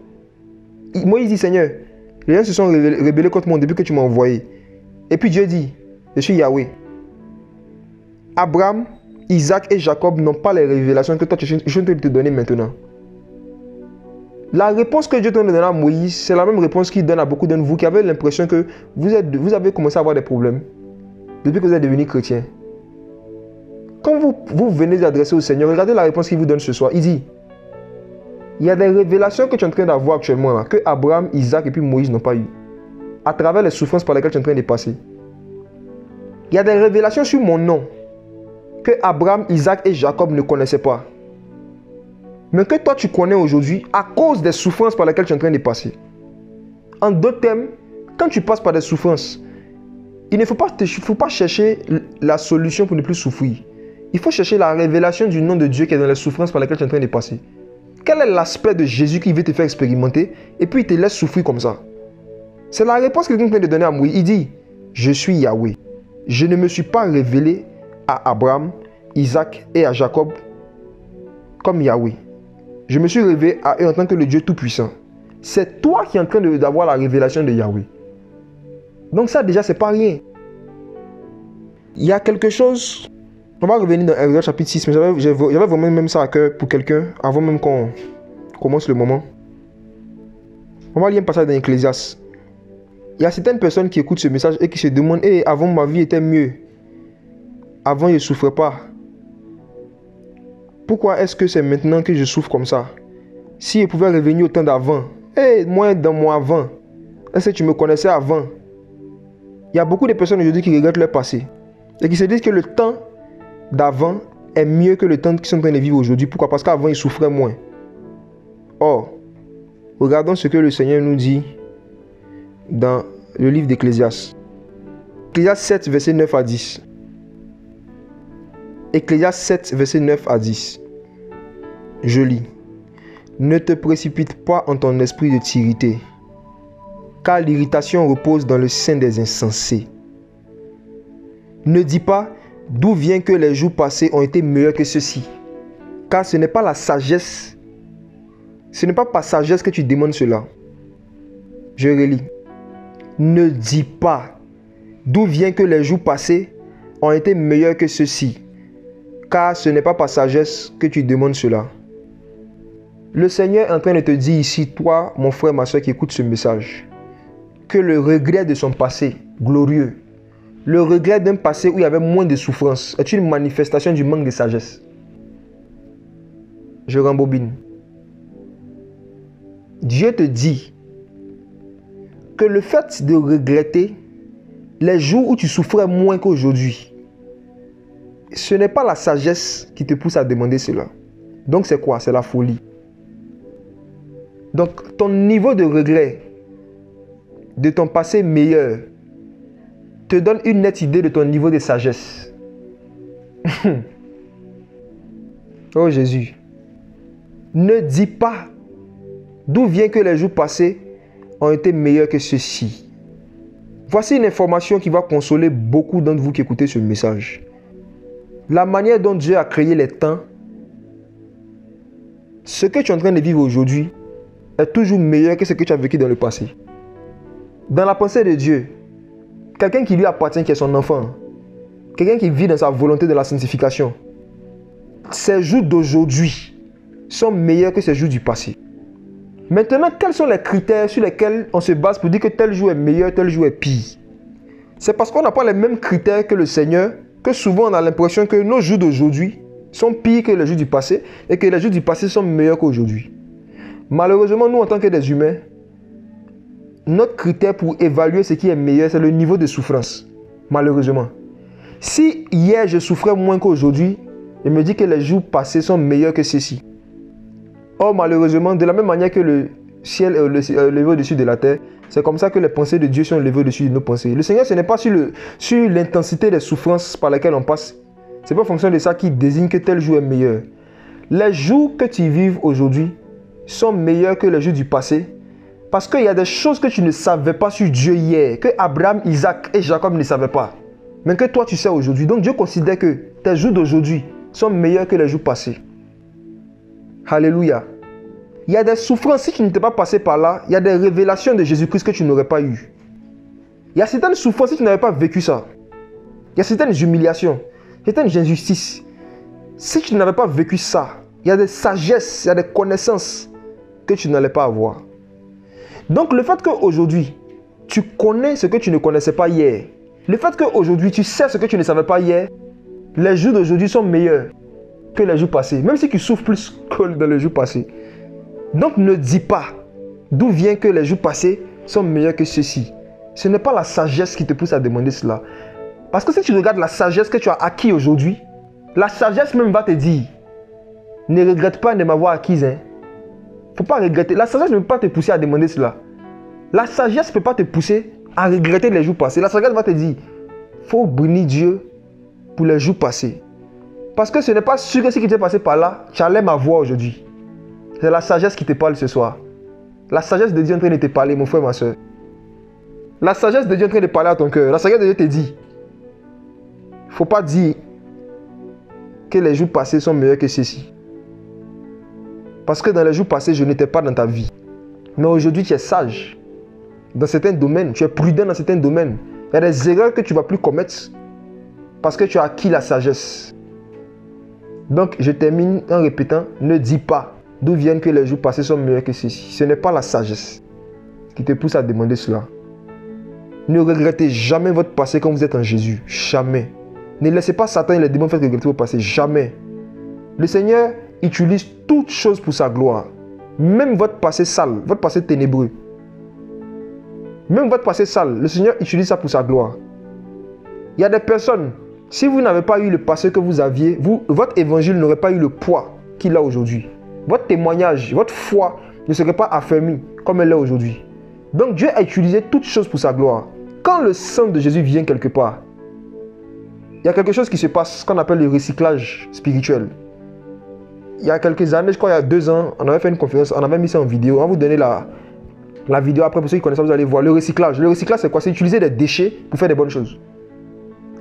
Moïse dit, Seigneur, les gens se sont rebellés contre moi depuis que tu m'as envoyé. Et puis Dieu dit, je suis Yahweh. Abraham, Isaac et Jacob n'ont pas les révélations que toi je suis en train de te donner maintenant. La réponse que Dieu te donne à Moïse, c'est la même réponse qu'il donne à beaucoup d'entre vous qui avez l'impression que vous avez commencé à avoir des problèmes depuis que vous êtes devenus chrétiens. Quand vous venez d'adresser au Seigneur, regardez la réponse qu'il vous donne ce soir. Il dit, il y a des révélations que tu es en train d'avoir actuellement là, que Abraham, Isaac et puis Moïse n'ont pas eu. À travers les souffrances par lesquelles tu es en train de passer. Il y a des révélations sur mon nom que Abraham, Isaac et Jacob ne connaissaient pas. Mais que toi tu connais aujourd'hui à cause des souffrances par lesquelles tu es en train de passer. En d'autres termes, quand tu passes par des souffrances, il ne faut pas chercher la solution pour ne plus souffrir. Il faut chercher la révélation du nom de Dieu qui est dans les souffrances par lesquelles tu es en train de passer. Quel est l'aspect de Jésus qui veut te faire expérimenter et puis il te laisse souffrir comme ça? C'est la réponse que quelqu'un vient de donner à Moïse. Il dit, je suis Yahweh. Je ne me suis pas révélé à Abraham, Isaac et à Jacob comme Yahweh. Je me suis révélé à eux en tant que le Dieu Tout-Puissant. C'est toi qui es en train d'avoir la révélation de Yahweh. Donc ça déjà, c'est pas rien. Il y a quelque chose... On va revenir dans Exode chapitre 6, mais j'avais vraiment même ça à cœur pour quelqu'un, avant même qu'on commence le moment. On va lire un passage dans Ecclésiaste. Il y a certaines personnes qui écoutent ce message et qui se demandent, hey, avant ma vie était mieux. Avant je ne souffrais pas. Pourquoi est-ce que c'est maintenant que je souffre comme ça? Si je pouvais revenir au temps d'avant, hey, moi dans mon avant, est-ce que tu me connaissais avant? Il y a beaucoup de personnes aujourd'hui qui regrettent leur passé et qui se disent que le temps d'avant est mieux que le temps qu'ils sont en train de vivre aujourd'hui. Pourquoi? Parce qu'avant, ils souffraient moins. Or, regardons ce que le Seigneur nous dit dans le livre d'Ecclésiaste. Ecclésiaste 7, verset 9 à 10. Ecclésiaste 7, verset 9 à 10. Je lis. Ne te précipite pas en ton esprit de t'irriter, car l'irritation repose dans le sein des insensés. Ne dis pas d'où vient que les jours passés ont été meilleurs que ceux-ci, car ce n'est pas la sagesse, ce n'est pas par sagesse que tu demandes cela. Je relis. Ne dis pas d'où vient que les jours passés ont été meilleurs que ceux-ci, car ce n'est pas par sagesse que tu demandes cela. Le Seigneur est en train de te dire ici, toi, mon frère, ma soeur qui écoute ce message, que le regret de son passé glorieux, le regret d'un passé où il y avait moins de souffrance, est une manifestation du manque de sagesse. Je rembobine. Dieu te dit que le fait de regretter les jours où tu souffrais moins qu'aujourd'hui, ce n'est pas la sagesse qui te pousse à demander cela. Donc c'est quoi? C'est la folie. Donc ton niveau de regret de ton passé meilleur te donne une nette idée de ton niveau de sagesse. Oh Jésus. Ne dis pas d'où vient que les jours passés ont été meilleurs que ceux-ci. Voici une information qui va consoler beaucoup d'entre vous qui écoutez ce message. La manière dont Dieu a créé les temps, ce que tu es en train de vivre aujourd'hui, est toujours meilleur que ce que tu as vécu dans le passé. Dans la pensée de Dieu, quelqu'un qui lui appartient, qui est son enfant, quelqu'un qui vit dans sa volonté de la sanctification, ses jours d'aujourd'hui sont meilleurs que ses jours du passé. Maintenant, quels sont les critères sur lesquels on se base pour dire que tel jour est meilleur, tel jour est pire? C'est parce qu'on n'a pas les mêmes critères que le Seigneur, que souvent on a l'impression que nos jours d'aujourd'hui sont pires que les jours du passé et que les jours du passé sont meilleurs qu'aujourd'hui. Malheureusement, nous en tant que des humains, notre critère pour évaluer ce qui est meilleur, c'est le niveau de souffrance. Malheureusement. Si hier je souffrais moins qu'aujourd'hui, je me dis que les jours passés sont meilleurs que ceux-ci. Or, malheureusement, de la même manière que le ciel est levé au-dessus de la terre, c'est comme ça que les pensées de Dieu sont levées au-dessus de nos pensées. Le Seigneur, ce n'est pas sur l'intensité des souffrances par lesquelles on passe. Ce n'est pas en fonction de ça qu'il désigne que tel jour est meilleur. Les jours que tu vives aujourd'hui sont meilleurs que les jours du passé. Parce qu'il y a des choses que tu ne savais pas sur Dieu hier, que Abraham, Isaac et Jacob ne savaient pas, mais que toi tu sais aujourd'hui. Donc Dieu considère que tes jours d'aujourd'hui sont meilleurs que les jours passés. Alléluia. Il y a des souffrances, si tu n'étais pas passé par là, il y a des révélations de Jésus-Christ que tu n'aurais pas eues. Il y a certaines souffrances, si tu n'avais pas vécu ça, il y a certaines humiliations, certaines injustices. Si tu n'avais pas vécu ça, il y a des sagesses, il y a des connaissances que tu n'allais pas avoir. Donc le fait qu'aujourd'hui, tu connais ce que tu ne connaissais pas hier, le fait qu'aujourd'hui, tu sais ce que tu ne savais pas hier, les jours d'aujourd'hui sont meilleurs que les jours passés, même si tu souffres plus que dans les jours passés. Donc ne dis pas d'où vient que les jours passés sont meilleurs que ceux-ci. Ce n'est pas la sagesse qui te pousse à demander cela. Parce que si tu regardes la sagesse que tu as acquis aujourd'hui, la sagesse même va te dire, ne regrette pas de m'avoir acquise. Il ne faut pas regretter. La sagesse ne peut pas te pousser à demander cela. La sagesse ne peut pas te pousser à regretter les jours passés. La sagesse va te dire, il faut bénir Dieu pour les jours passés. Parce que ce n'est pas sûr que ce qui t'est passé par là, tu allais m'avoir aujourd'hui. C'est la sagesse qui te parle ce soir. La sagesse de Dieu est en train de te parler, mon frère, ma soeur. La sagesse de Dieu est en train de parler à ton cœur. La sagesse de Dieu te dit, il ne faut pas dire que les jours passés sont meilleurs que ceux-ci. Parce que dans les jours passés, je n'étais pas dans ta vie. Mais aujourd'hui, tu es sage. Dans certains domaines, tu es prudent dans certains domaines. Il y a des erreurs que tu ne vas plus commettre parce que tu as acquis la sagesse. Donc, je termine en répétant, ne dis pas d'où viennent que les jours passés sont meilleurs que ceux-ci. Ce n'est pas la sagesse qui te pousse à demander cela. Ne regrettez jamais votre passé quand vous êtes en Jésus. Jamais. Ne laissez pas Satan et les démons faire regretter votre passé. Jamais. Le Seigneur utilise toutes choses pour sa gloire. Même votre passé sale, votre passé ténébreux. Même votre passé sale, le Seigneur utilise ça pour sa gloire. Il y a des personnes Si vous n'avez pas eu le passé que vous aviez, votre évangile n'aurait pas eu le poids qu'il a aujourd'hui. Votre témoignage, votre foi ne serait pas affermie comme elle est aujourd'hui. Donc Dieu a utilisé toutes choses pour sa gloire. Quand le sang de Jésus vient quelque part, il y a quelque chose qui se passe, qu'on appelle le recyclage spirituel. Il y a quelques années, je crois il y a 2 ans, on avait fait une conférence, on avait mis ça en vidéo. On va vous donner la vidéo après, pour ceux qui connaissent ça, vous allez voir. Le recyclage. Le recyclage, c'est quoi? C'est utiliser des déchets pour faire des bonnes choses.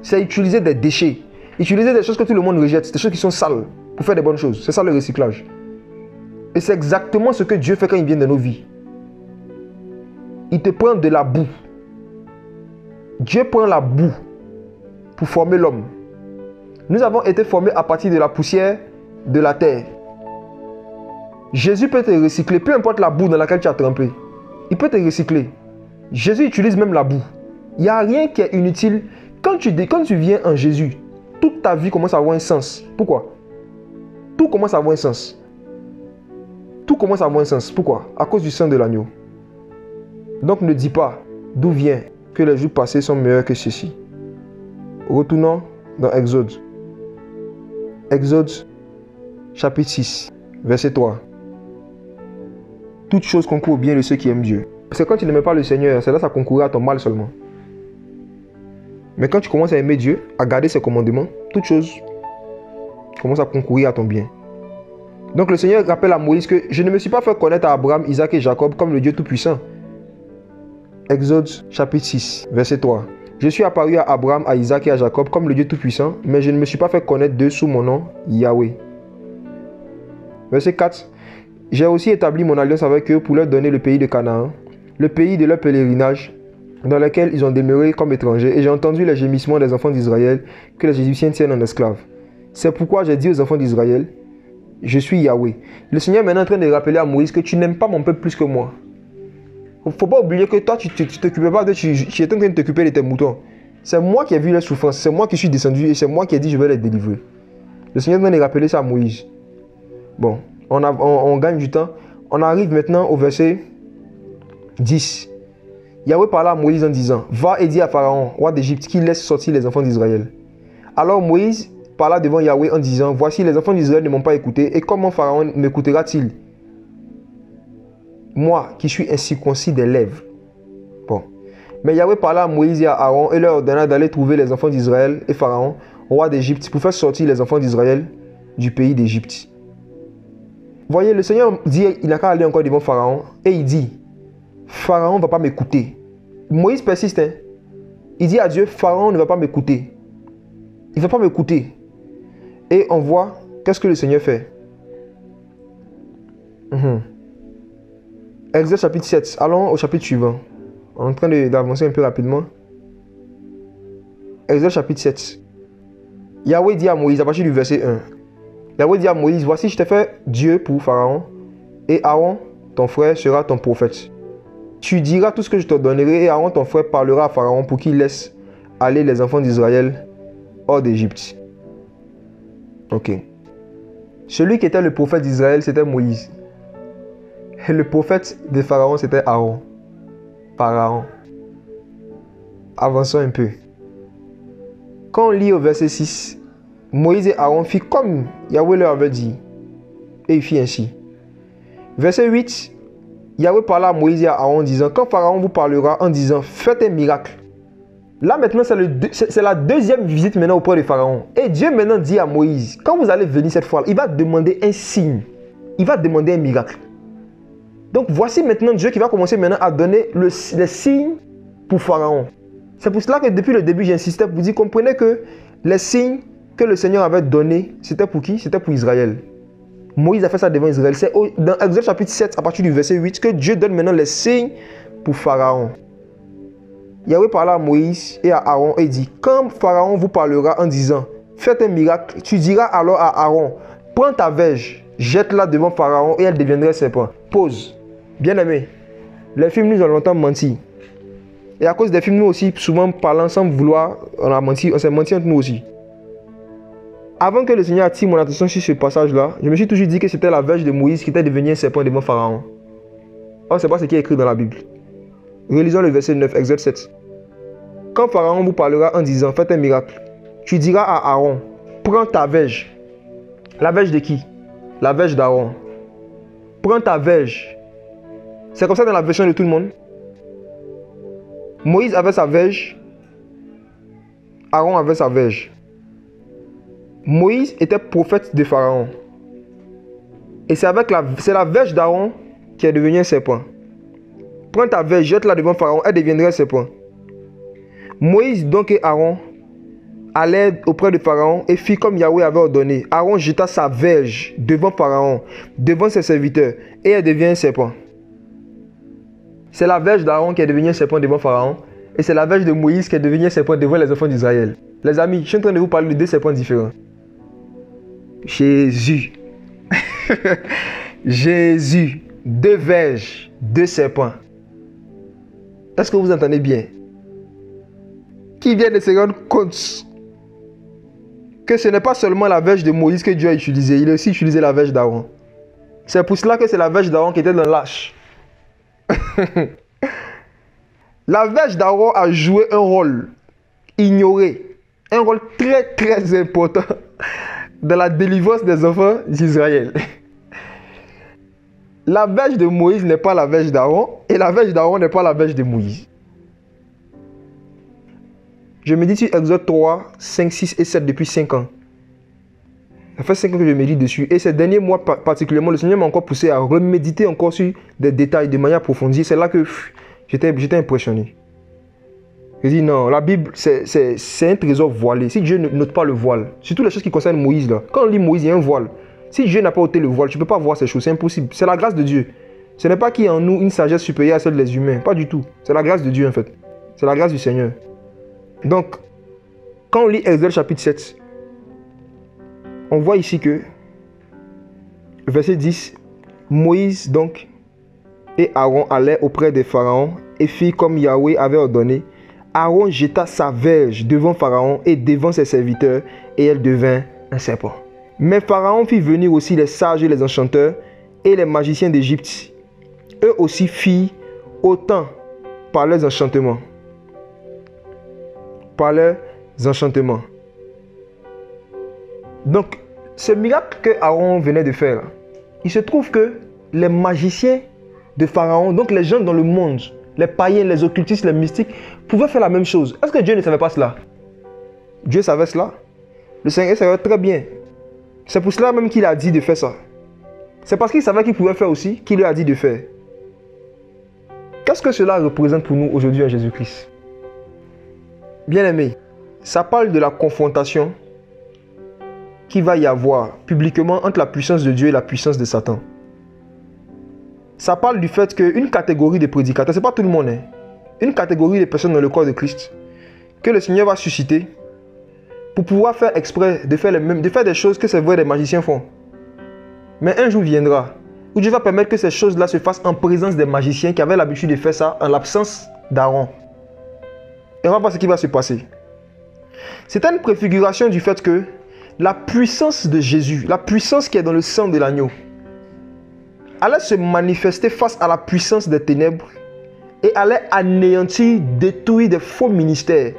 C'est utiliser des déchets. Utiliser des choses que tout le monde rejette, des choses qui sont sales, pour faire des bonnes choses. C'est ça le recyclage. Et c'est exactement ce que Dieu fait quand il vient dans nos vies. Il te prend de la boue. Dieu prend la boue pour former l'homme. Nous avons été formés à partir de la poussière de la terre. Jésus peut te recycler, peu importe la boue dans laquelle tu as trempé. Il peut te recycler. Jésus utilise même la boue. Il n'y a rien qui est inutile. Quand tu viens en Jésus, toute ta vie commence à avoir un sens. Pourquoi? Tout commence à avoir un sens. Tout commence à avoir un sens. Pourquoi? À cause du sang de l'agneau. Donc ne dis pas d'où vient que les jours passés sont meilleurs que ceux-ci. Retournons dans Exode. Exode chapitre 6, verset 3. Toute chose concourt au bien de ceux qui aiment Dieu. C'est quand tu n'aimais pas le Seigneur, c'est là que ça concourra à ton mal seulement. Mais quand tu commences à aimer Dieu, à garder ses commandements, toute chose commence à concourir à ton bien. Donc le Seigneur rappelle à Moïse que je ne me suis pas fait connaître à Abraham, Isaac et Jacob comme le Dieu Tout-Puissant. Exode chapitre 6, verset 3. Je suis apparu à Abraham, à Isaac et à Jacob comme le Dieu Tout-Puissant, mais je ne me suis pas fait connaître d'eux sous mon nom, Yahweh. Verset 4. J'ai aussi établi mon alliance avec eux pour leur donner le pays de Canaan, le pays de leur pèlerinage, dans lequel ils ont demeuré comme étrangers, et j'ai entendu les gémissements des enfants d'Israël que les Égyptiens tiennent en esclaves. C'est pourquoi j'ai dit aux enfants d'Israël, je suis Yahweh. Le Seigneur est maintenant en train de rappeler à Moïse que tu n'aimes pas mon peuple plus que moi. Il ne faut pas oublier que toi, tu t'occupais pas de... Tu étais en train de t'occuper de tes moutons. C'est moi qui ai vu les souffrances, c'est moi qui suis descendu et c'est moi qui ai dit je vais les délivrer. Le Seigneur est en train de rappeler ça à Moïse. Bon, on gagne du temps. On arrive maintenant au verset 10. Yahweh parla à Moïse en disant, va et dis à Pharaon, roi d'Égypte, qu'il laisse sortir les enfants d'Israël. Alors Moïse parla devant Yahweh en disant, voici les enfants d'Israël ne m'ont pas écouté, et comment Pharaon m'écoutera-t-il? Moi qui suis incirconcis des lèvres. Bon. Mais Yahweh parla à Moïse et à Aaron et leur ordonna d'aller trouver les enfants d'Israël et Pharaon, roi d'Égypte, pour faire sortir les enfants d'Israël du pays d'Égypte. Voyez, le Seigneur dit, il n'a qu'à aller encore devant Pharaon, et il dit, Pharaon ne va pas m'écouter. Moïse persiste. Hein? Il dit à Dieu, Pharaon ne va pas m'écouter. Il ne va pas m'écouter. Et on voit, qu'est-ce que le Seigneur fait? Exode chapitre 7. Allons au chapitre suivant. On est en train d'avancer un peu rapidement. Exode chapitre 7. Yahweh dit à Moïse, à partir du verset 1. Yahweh dit à Moïse, voici je t'ai fait Dieu pour Pharaon, et Aaron, ton frère, sera ton prophète. Tu diras tout ce que je te donnerai, et Aaron, ton frère, parlera à Pharaon pour qu'il laisse aller les enfants d'Israël hors d'Égypte. Ok. Celui qui était le prophète d'Israël, c'était Moïse. Et le prophète de Pharaon, c'était Aaron. Pharaon. Avançons un peu. Quand on lit au verset 6, Moïse et Aaron firent comme Yahweh leur avait dit. Et il fit ainsi. Verset 8, Yahweh parla à Moïse et à Aaron en disant, quand Pharaon vous parlera en disant, faites un miracle. Là maintenant, c'est la deuxième visite maintenant auprès de Pharaon. Et Dieu maintenant dit à Moïse, quand vous allez venir cette fois, il va demander un signe. Il va demander un miracle. Donc voici maintenant Dieu qui va commencer maintenant à donner les signes pour Pharaon. C'est pour cela que depuis le début, j'insistais pour dire, comprenez que les signes que le Seigneur avait donnés, c'était pour qui? C'était pour Israël. Moïse a fait ça devant Israël. C'est dans Exode chapitre 7, à partir du verset 8, que Dieu donne maintenant les signes pour Pharaon. Yahweh parla à Moïse et à Aaron et dit, quand Pharaon vous parlera en disant, faites un miracle, tu diras alors à Aaron, prends ta verge, jette-la devant Pharaon et elle deviendra serpent. Pause. Bien-aimé, les films nous ont longtemps menti. Et à cause des films, nous aussi, souvent parlant sans vouloir, on s'est menti entre nous aussi. Avant que le Seigneur attire mon attention sur ce passage-là, je me suis toujours dit que c'était la verge de Moïse qui était devenue un serpent devant Pharaon. Or, ce n'est pas ce qui est écrit dans la Bible. Relisons le verset 9, Exode 7. Quand Pharaon vous parlera en disant, faites un miracle, tu diras à Aaron, prends ta verge. La verge de qui? La verge d'Aaron. Prends ta verge. C'est comme ça dans la version de tout le monde. Moïse avait sa verge. Aaron avait sa verge. Moïse était prophète de Pharaon. Et c'est la verge d'Aaron qui est devenue un serpent. Prends ta verge, jette-la devant Pharaon, elle deviendra un serpent. Moïse donc et Aaron allaient auprès de Pharaon et fit comme Yahweh avait ordonné. Aaron jeta sa verge devant Pharaon, devant ses serviteurs, et elle devient un serpent. C'est la verge d'Aaron qui est devenue un serpent devant Pharaon, et c'est la verge de Moïse qui est devenue un serpent devant les enfants d'Israël. Les amis, je suis en train de vous parler de deux serpents différents. Jésus. Jésus. Deux verges, deux serpents. Est-ce que vous entendez bien? Qui vient de se rendre compte que ce n'est pas seulement la verge de Moïse que Dieu a utilisée, il a aussi utilisé la verge d'Aaron. C'est pour cela que c'est la verge d'Aaron qui était dans l'arche. La verge d'Aaron a joué un rôle ignoré, un rôle très très important dans la délivrance des enfants d'Israël. La verge de Moïse n'est pas la verge d'Aaron et la verge d'Aaron n'est pas la verge de Moïse. Je médite sur Exode 3, 5, 6 et 7 depuis 5 ans. Ça fait 5 ans que je médite dessus. Et ces derniers mois particulièrement, le Seigneur m'a encore poussé à reméditer encore sur des détails de manière approfondie. C'est là que j'étais impressionné. Je dis non, la Bible, c'est un trésor voilé. Si Dieu ne note pas le voile, surtout les choses qui concernent Moïse, là. Quand on lit Moïse, il y a un voile. Si Dieu n'a pas ôté le voile, tu ne peux pas voir ces choses. C'est impossible. C'est la grâce de Dieu. Ce n'est pas qu'il y a en nous une sagesse supérieure à celle des humains. Pas du tout. C'est la grâce de Dieu en fait. C'est la grâce du Seigneur. Donc, quand on lit Exode chapitre 7, on voit ici que, verset 10, Moïse donc et Aaron allaient auprès des Pharaons et fit comme Yahweh avait ordonné. Aaron jeta sa verge devant Pharaon et devant ses serviteurs et elle devint un serpent. Mais Pharaon fit venir aussi les sages et les enchanteurs et les magiciens d'Égypte. Eux aussi firent autant par leurs enchantements. Par leurs enchantements. Donc, ce miracle que Aaron venait de faire, il se trouve que les magiciens de Pharaon, donc les gens dans le monde, les païens, les occultistes, les mystiques, pouvaient faire la même chose. Est-ce que Dieu ne savait pas cela? Dieu savait cela. Le Seigneur savait très bien. C'est pour cela même qu'il a dit de faire ça. C'est parce qu'il savait qu'il pouvait faire aussi qu'il lui a dit de faire. Qu'est-ce que cela représente pour nous aujourd'hui en Jésus-Christ? Bien-aimés, ça parle de la confrontation qu'il va y avoir publiquement entre la puissance de Dieu et la puissance de Satan. Ça parle du fait qu'une catégorie de prédicateurs, ce n'est pas tout le monde, hein, une catégorie de personnes dans le corps de Christ, que le Seigneur va susciter pour pouvoir faire exprès de faire des choses que c'est vrai les magiciens font. Mais un jour viendra où Dieu va permettre que ces choses-là se fassent en présence des magiciens qui avaient l'habitude de faire ça en l'absence d'Aaron. Et on va voir ce qui va se passer. C'est une préfiguration du fait que la puissance de Jésus, la puissance qui est dans le sang de l'agneau, allait se manifester face à la puissance des ténèbres et allait anéantir, détruire des faux ministères,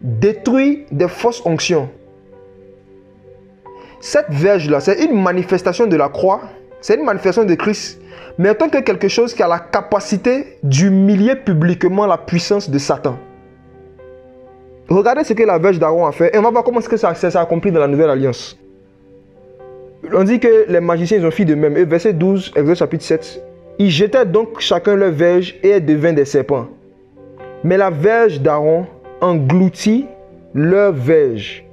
détruire des fausses onctions. Cette verge-là, c'est une manifestation de la croix, c'est une manifestation de Christ, mais en tant que quelque chose qui a la capacité d'humilier publiquement la puissance de Satan. Regardez ce que la verge d'Aaron a fait et on va voir comment ça s'est accompli dans la nouvelle alliance. On dit que les magiciens ils ont fait de même. Et verset 12, Exode chapitre 7. Ils jetaient donc chacun leur verge et elles devinrent des serpents. Mais la verge d'Aaron engloutit leur verge.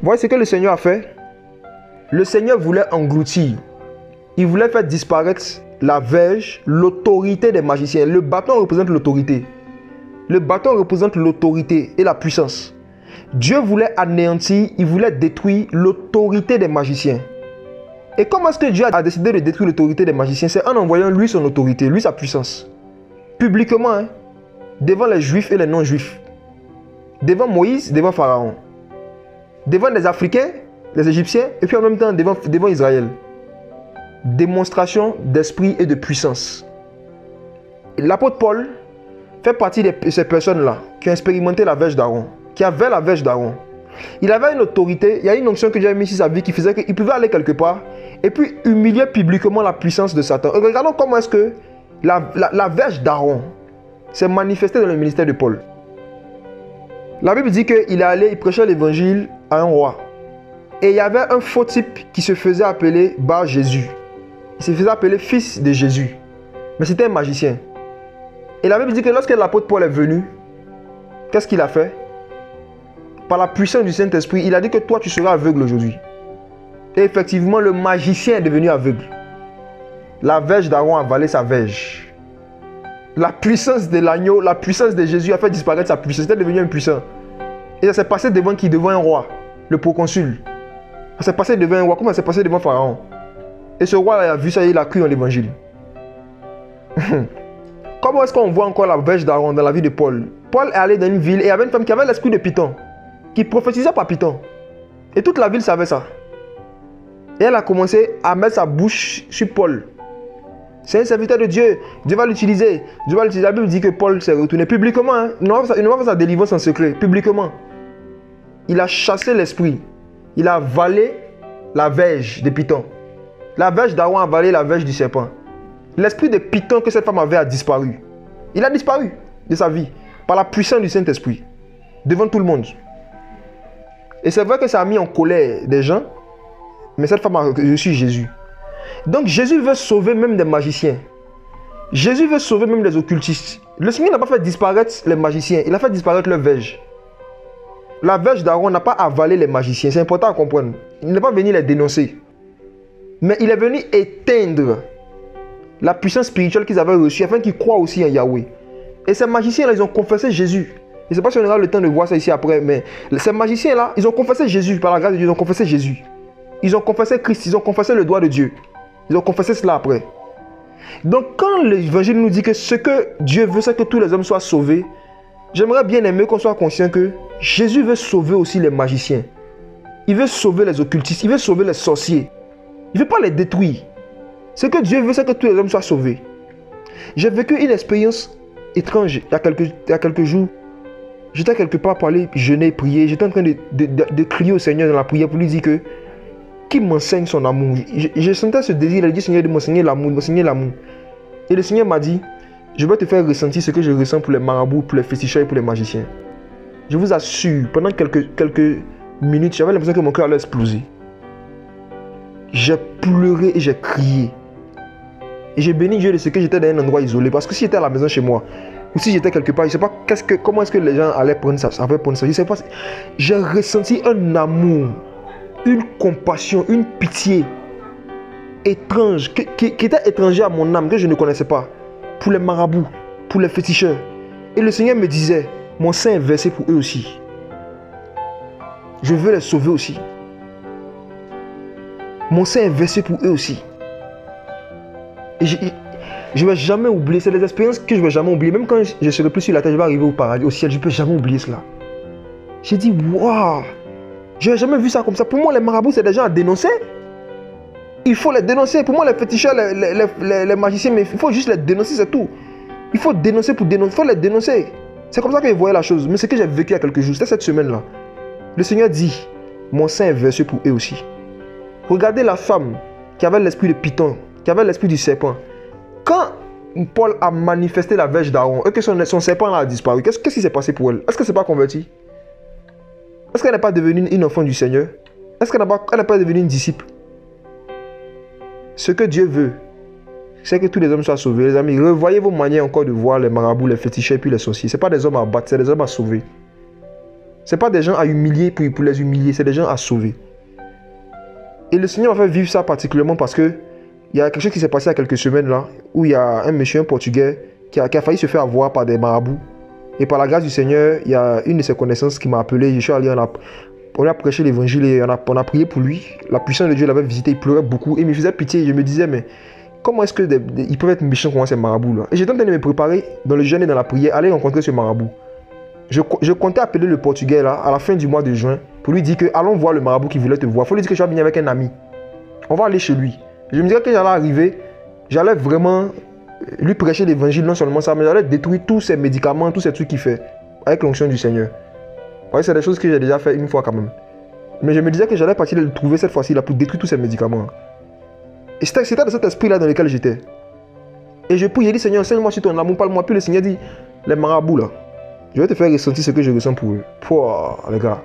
Voyez ce que le Seigneur a fait. Le Seigneur voulait engloutir. Il voulait faire disparaître la verge, l'autorité des magiciens. Le bâton représente l'autorité. Le bâton représente l'autorité et la puissance. Dieu voulait anéantir, il voulait détruire l'autorité des magiciens. Et comment est-ce que Dieu a décidé de détruire l'autorité des magiciens? C'est en envoyant lui son autorité, lui sa puissance. Publiquement, hein, devant les juifs et les non-juifs. Devant Moïse, devant Pharaon. Devant les Africains, les Égyptiens, et puis en même temps devant Israël. Démonstration d'esprit et de puissance. L'apôtre Paul fait partie de ces personnes-là qui ont expérimenté la verge d'Aaron. qui avait la verge d'Aaron. Il avait une autorité, il y a une onction que Dieu a mise sur sa vie qui faisait qu'il pouvait aller quelque part et puis humilier publiquement la puissance de Satan. Et regardons comment est-ce que la verge d'Aaron s'est manifestée dans le ministère de Paul. La Bible dit qu'il est allé, il prêchait l'évangile à un roi. Et il y avait un faux type qui se faisait appeler Bar Jésus. Il se faisait appeler fils de Jésus. Mais c'était un magicien. Et la Bible dit que lorsque l'apôtre Paul est venu, qu'est-ce qu'il a fait? Par la puissance du Saint-Esprit, il a dit que toi tu seras aveugle aujourd'hui. Et effectivement, le magicien est devenu aveugle. La verge d'Aaron a avalé sa verge. La puissance de l'agneau, la puissance de Jésus a fait disparaître sa puissance. Il est devenu impuissant. Et ça s'est passé devant qui? Devant un roi, le proconsul. Ça s'est passé devant un roi, comme ça s'est passé devant Pharaon. Et ce roi a vu ça et il a cru en l'évangile. Comment est-ce qu'on voit encore la verge d'Aaron dans la vie de Paul? Paul est allé dans une ville et il y avait une femme qui avait l'esprit de Python, qui prophétisait par Python. Et toute la ville savait ça. Et elle a commencé à mettre sa bouche sur Paul. C'est un serviteur de Dieu. Dieu va l'utiliser. La Bible dit que Paul s'est retourné publiquement. Hein. Il n'a pas fait sa délivrance en secret. Publiquement. Il a chassé l'esprit. Il a avalé la verge de Python. La verge d'Aaron a avalé la verge du serpent. L'esprit de Python que cette femme avait a disparu. Il a disparu de sa vie par la puissance du Saint-Esprit. Devant tout le monde. Et c'est vrai que ça a mis en colère des gens. Mais cette femme a reçu Jésus. Donc Jésus veut sauver même des magiciens. Jésus veut sauver même des occultistes. Le Seigneur n'a pas fait disparaître les magiciens. Il a fait disparaître leur verge. La verge d'Aaron n'a pas avalé les magiciens. C'est important à comprendre. Il n'est pas venu les dénoncer. Mais il est venu éteindre la puissance spirituelle qu'ils avaient reçue afin qu'ils croient aussi en Yahweh. Et ces magiciens-là, ils ont confessé Jésus. Je ne sais pas si on aura le temps de voir ça ici après, mais ces magiciens-là, ils ont confessé Jésus. Par la grâce de Dieu, ils ont confessé Jésus. Ils ont confessé Christ, ils ont confessé le doigt de Dieu. Ils ont confessé cela après. Donc quand l'évangile nous dit que ce que Dieu veut, c'est que tous les hommes soient sauvés, j'aimerais bien aimer qu'on soit conscient que Jésus veut sauver aussi les magiciens. Il veut sauver les occultistes, il veut sauver les sorciers. Il ne veut pas les détruire. Ce que Dieu veut, c'est que tous les hommes soient sauvés. J'ai vécu une expérience étrange il y a quelques jours. J'étais quelque part parler, jeûner, prier. J'étais en train de crier au Seigneur dans la prière pour lui dire que qu'il m'enseigne son amour. Je sentais ce désir, il a dit Seigneur de m'enseigner l'amour, de m'enseigner l'amour. Et le Seigneur m'a dit, je vais te faire ressentir ce que je ressens pour les marabouts, pour les féticheurs et pour les magiciens. Je vous assure, pendant quelques minutes, j'avais l'impression que mon cœur allait exploser. J'ai pleuré et j'ai crié. Et j'ai béni Dieu de ce que j'étais dans un endroit isolé. Parce que si j'étais à la maison chez moi, ou si j'étais quelque part, je ne sais pas comment est-ce que les gens allaient prendre ça. Je sais pas. J'ai ressenti un amour, une compassion, une pitié étrange, qui était étranger à mon âme, que je ne connaissais pas, pour les marabouts, pour les féticheurs. Et le Seigneur me disait, mon sein est versé pour eux aussi. Je veux les sauver aussi. Mon sein est versé pour eux aussi. Et je ne vais jamais oublier, c'est des expériences que je ne vais jamais oublier. Même quand je serai plus sur la terre, je vais arriver au paradis, au ciel, je ne peux jamais oublier cela. J'ai dit, waouh! Je n'ai jamais vu ça comme ça. Pour moi, les marabouts, c'est des gens à dénoncer. Il faut les dénoncer. Pour moi, les féticheurs, les magiciens, mais il faut juste les dénoncer, c'est tout. Il faut dénoncer pour dénoncer. Il faut les dénoncer. C'est comme ça que je voyais la chose. Mais ce que j'ai vécu il y a quelques jours, c'était cette semaine-là. Le Seigneur dit, mon sein est versé pour eux aussi. Regardez la femme qui avait l'esprit de Python, qui avait l'esprit du serpent. Quand Paul a manifesté la verge d'Aaron et que son serpent a disparu, qu'est-ce qui s'est passé pour elle? Est-ce qu'elle ne s'est pas convertie? Est-ce qu'elle n'est pas devenue une enfant du Seigneur? Est-ce qu'elle n'est pas devenue une disciple? Ce que Dieu veut, c'est que tous les hommes soient sauvés. Les amis, revoyez vos manières encore de voir les marabouts, les féticheurs et puis les sorciers. Ce n'est pas des hommes à battre, c'est des hommes à sauver. Ce n'est pas des gens à humilier pour les humilier, c'est des gens à sauver. Et le Seigneur va faire vivre ça particulièrement parce que il y a quelque chose qui s'est passé il y a quelques semaines là, où il y a un monsieur, un Portugais, qui a failli se faire avoir par des marabouts. Et par la grâce du Seigneur, il y a une de ses connaissances qui m'a appelé. Je suis allé, on a prêché l'évangile et on a prié pour lui. La puissance de Dieu l'avait visité, il pleurait beaucoup et il me faisait pitié. Je me disais, mais comment est-ce qu'ils peuvent être méchants comme ces marabouts là? Et j'étais en train de me préparer dans le jeûne et dans la prière, aller rencontrer ce marabout. Je comptais appeler le Portugais là, à la fin du mois de juin, pour lui dire que allons voir le marabout qui voulait te voir. Il faut lui dire que je vais venir avec un ami. On va aller chez lui. Je me disais que j'allais arriver, j'allais vraiment lui prêcher l'évangile, non seulement ça, mais j'allais détruire tous ces médicaments, tous ces trucs qu'il fait, avec l'onction du Seigneur. Ouais, c'est des choses que j'ai déjà fait une fois quand même. Mais je me disais que j'allais partir le trouver cette fois-ci là pour détruire tous ces médicaments. Et c'était dans cet esprit là dans lequel j'étais. Et je prie, j'ai dit Seigneur, enseigne-moi sur ton amour, parle-moi. Puis le Seigneur dit, les marabouts là, je vais te faire ressentir ce que je ressens pour eux. Pouah, les gars.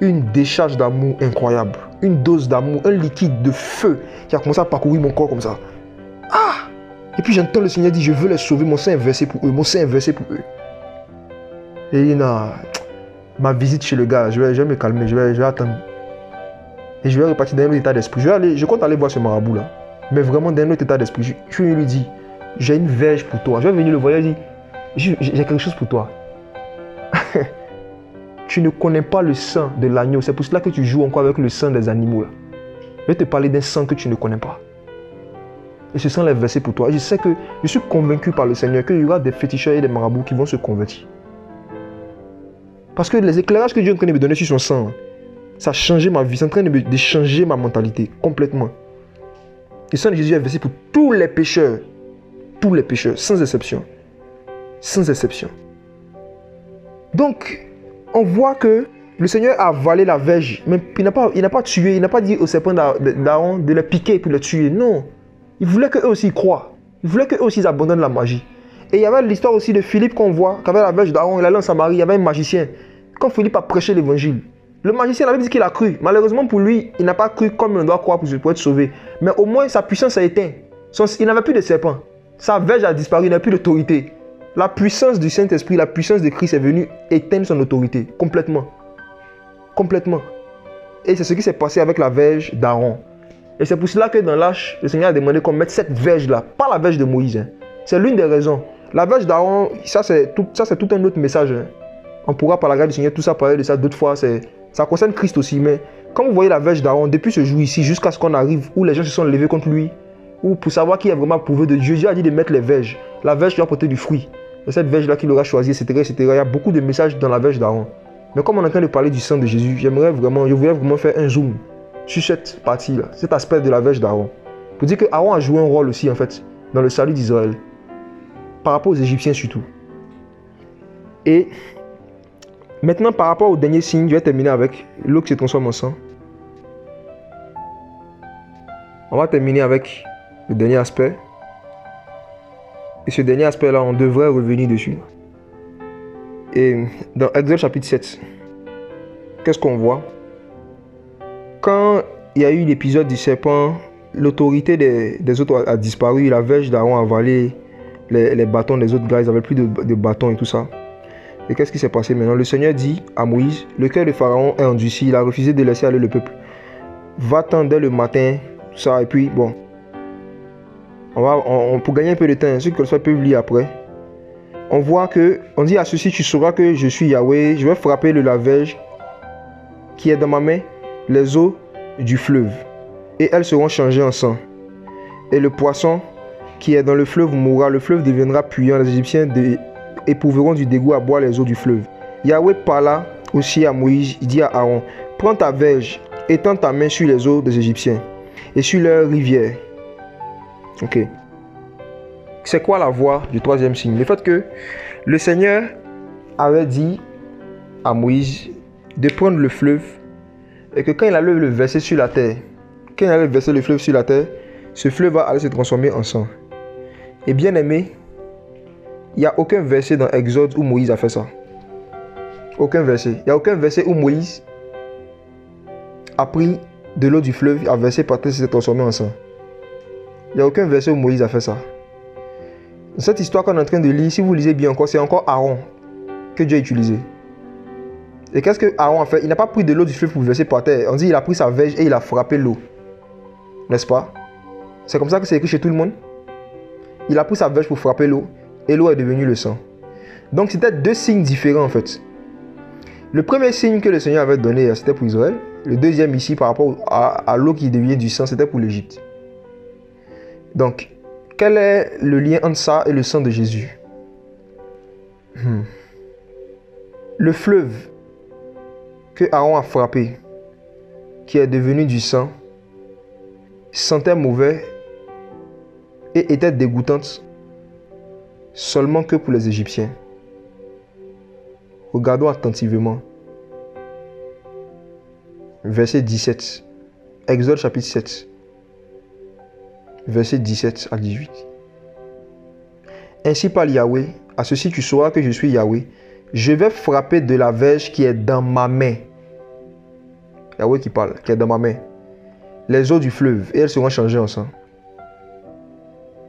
Une décharge d'amour incroyable. Une dose d'amour, un liquide de feu qui a commencé à parcourir mon corps comme ça. Ah! Et puis j'entends le Seigneur dire, je veux les sauver, mon sang est versé pour eux, mon sang est versé pour eux. Et il dit, non, ma visite chez le gars, je vais me calmer, je vais attendre. Et je vais repartir dans un autre état d'esprit. Je compte aller voir ce marabout là. Mais vraiment dans un autre état d'esprit. Je vais lui dire, j'ai une verge pour toi. Je vais venir le voir et dire, j'ai quelque chose pour toi. Tu ne connais pas le sang de l'agneau. C'est pour cela que tu joues encore avec le sang des animaux là. Je vais te parler d'un sang que tu ne connais pas. Et ce sang est versé pour toi. Et je suis convaincu par le Seigneur qu'il y aura des féticheurs et des marabouts qui vont se convertir. Parce que les éclairages que Dieu est en train de me donner sur son sang, ça a changé ma vie. C'est en train de changer ma mentalité complètement. Le sang de Jésus est versé pour tous les pécheurs. Tous les pécheurs, sans exception. Sans exception. Donc, on voit que le Seigneur a avalé la verge. Mais il n'a pas tué. Il n'a pas dit au serpent d'Aaron de les piquer et de les tuer. Non. Il voulait qu'eux aussi croient. Il voulait qu'eux aussi abandonnent la magie. Et il y avait l'histoire aussi de Philippe qu'on voit, qu'avec la verge d'Aaron, il allait en Samarie, il y avait un magicien. Quand Philippe a prêché l'évangile, le magicien avait dit qu'il a cru. Malheureusement pour lui, il n'a pas cru comme on doit croire pour être sauvé. Mais au moins, sa puissance a éteint. Il n'avait plus de serpent. Sa verge a disparu, il n'a plus d'autorité. La puissance du Saint-Esprit, la puissance de Christ est venue éteindre son autorité. Complètement. Complètement. Et c'est ce qui s'est passé avec la verge d'Aaron. Et c'est pour cela que dans l'Arche, le Seigneur a demandé qu'on mette cette verge-là, pas la verge de Moïse. Hein. C'est l'une des raisons. La verge d'Aaron, ça c'est tout un autre message. Hein. On pourra par la grâce du Seigneur tout ça parler de ça d'autres fois. Ça concerne Christ aussi. Mais quand vous voyez la verge d'Aaron, depuis ce jour ici, jusqu'à ce qu'on arrive, où les gens se sont levés contre lui, ou pour savoir qui est vraiment approuvé de Dieu, Dieu a dit de mettre les verges. La verge qui va porter du fruit. Et cette verge-là qu'il aura choisie, etc., etc. Il y a beaucoup de messages dans la verge d'Aaron. Mais comme on est en train de parler du sang de Jésus, je voulais vraiment faire un zoom sur cette partie-là, cet aspect de la verge d'Aaron. Pour dire que Aaron a joué un rôle aussi, en fait, dans le salut d'Israël. Par rapport aux Égyptiens surtout. Et maintenant, par rapport au dernier signe, je vais terminer avec l'eau qui se transforme en sang. On va terminer avec le dernier aspect. Et ce dernier aspect-là, on devrait revenir dessus. Et dans Exode chapitre 7, qu'est-ce qu'on voit? Quand il y a eu l'épisode du serpent, l'autorité des autres a disparu. La verge d'Aaron a avalé les bâtons des autres gars. Ils n'avaient plus de bâtons et tout ça. Et qu'est-ce qui s'est passé maintenant? Le Seigneur dit à Moïse, le cœur de Pharaon est endurci. Il a refusé de laisser aller le peuple. Va-t'en dès le matin, tout ça. Et puis, bon, pour gagner un peu de temps, ceux qui le soient peuvent lire après. On voit que, on dit à ceci, tu sauras que je suis Yahweh. Je vais frapper la verge qui est dans ma main, les eaux du fleuve, et elles seront changées en sang. Et le poisson qui est dans le fleuve mourra, le fleuve deviendra puant, les Égyptiens éprouveront du dégoût à boire les eaux du fleuve. Yahweh parla aussi à Moïse, il dit à Aaron, prends ta verge, étends ta main sur les eaux des Égyptiens et sur leurs rivières. Ok. C'est quoi la voie du troisième signe? Le fait que le Seigneur avait dit à Moïse de prendre le fleuve et que quand il allait le verser sur la terre, quand il allait verser le fleuve sur la terre, ce fleuve va aller se transformer en sang. Et bien aimé, il n'y a aucun verset dans Exode où Moïse a fait ça. Aucun verset. Il n'y a aucun verset où Moïse a pris de l'eau du fleuve, a versé par terre et s'est transformé en sang. Il n'y a aucun verset où Moïse a fait ça. Dans cette histoire qu'on est en train de lire, si vous lisez bien encore, c'est encore Aaron que Dieu a utilisé. Et qu'est-ce que Aaron a fait? Il n'a pas pris de l'eau du fleuve pour verser par terre. On dit qu'il a pris sa verge et il a frappé l'eau. N'est-ce pas? C'est comme ça que c'est écrit chez tout le monde. Il a pris sa verge pour frapper l'eau et l'eau est devenue le sang. Donc c'était deux signes différents en fait. Le premier signe que le Seigneur avait donné, c'était pour Israël. Le deuxième ici, par rapport à l'eau qui devient du sang, c'était pour l'Égypte. Donc, quel est le lien entre ça et le sang de Jésus? Le fleuve que Aaron a frappé, qui est devenu du sang, sentait mauvais et était dégoûtante seulement que pour les Égyptiens. Regardons attentivement. verset 17. Exode chapitre 7, verset 17 à 18. Ainsi parle Yahweh, à ceci tu sauras que je suis Yahweh. Je vais frapper de la verge qui est dans ma main. Yahweh qui parle, qui est dans ma main. Les eaux du fleuve, et elles seront changées en sang.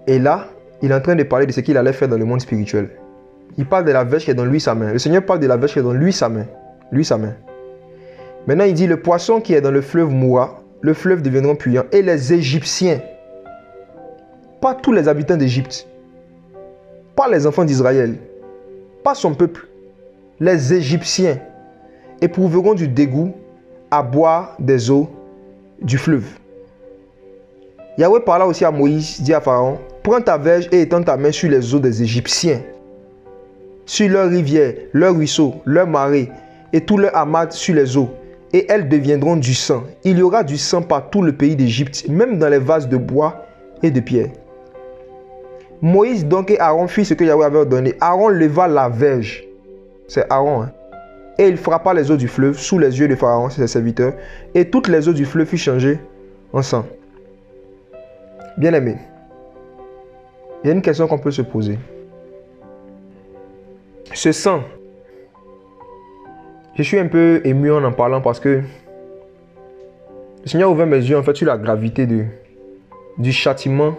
Et là, il est en train de parler de ce qu'il allait faire dans le monde spirituel. Il parle de la verge qui est dans lui sa main. Le Seigneur parle de la verge qui est dans lui sa main. Lui sa main. Maintenant, il dit, le poisson qui est dans le fleuve mourra, le fleuve deviendra puant, et les Égyptiens, pas tous les habitants d'Égypte, pas les enfants d'Israël, pas son peuple, les Égyptiens éprouveront du dégoût à boire des eaux du fleuve. Yahweh parla aussi à Moïse, dit à Pharaon, prends ta verge et étends ta main sur les eaux des Égyptiens, sur leurs rivières, leurs ruisseaux, leurs marais, et tout leur amas sur les eaux, et elles deviendront du sang. Il y aura du sang par tout le pays d'Égypte, même dans les vases de bois et de pierre. Moïse donc et Aaron fit ce que Yahweh avait ordonné. Aaron leva la verge. C'est Aaron, hein? Et il frappa les eaux du fleuve sous les yeux de Pharaon, ses serviteurs, et toutes les eaux du fleuve furent changées en sang. Bien-aimé, il y a une question qu'on peut se poser. Ce sang, je suis un peu ému en parlant parce que le Seigneur a ouvert mes yeux en fait sur la gravité du châtiment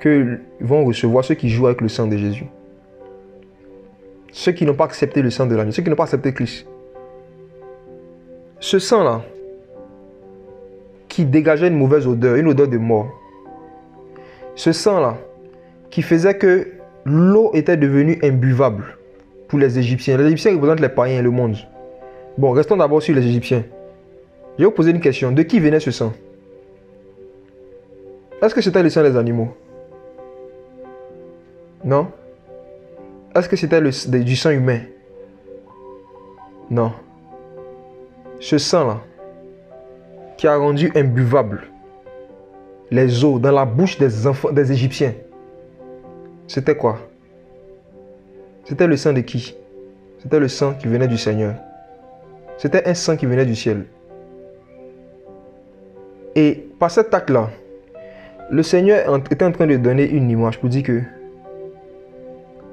que vont recevoir ceux qui jouent avec le sang de Jésus. Ceux qui n'ont pas accepté le sang de l'agneau, ceux qui n'ont pas accepté Christ. Ce sang-là, qui dégageait une mauvaise odeur, une odeur de mort. Ce sang-là, qui faisait que l'eau était devenue imbuvable pour les Égyptiens. Les Égyptiens représentent les païens et le monde. Bon, restons d'abord sur les Égyptiens. Je vais vous poser une question. De qui venait ce sang? Est-ce que c'était le sang des animaux? Non. Est-ce que c'était du sang humain? Non. Ce sang-là, qui a rendu imbuvable les eaux dans la bouche des enfants, des Égyptiens, c'était quoi? C'était le sang de qui? C'était le sang qui venait du Seigneur. C'était un sang qui venait du ciel. Et par cet acte-là, le Seigneur était en train de donner une image pour dire que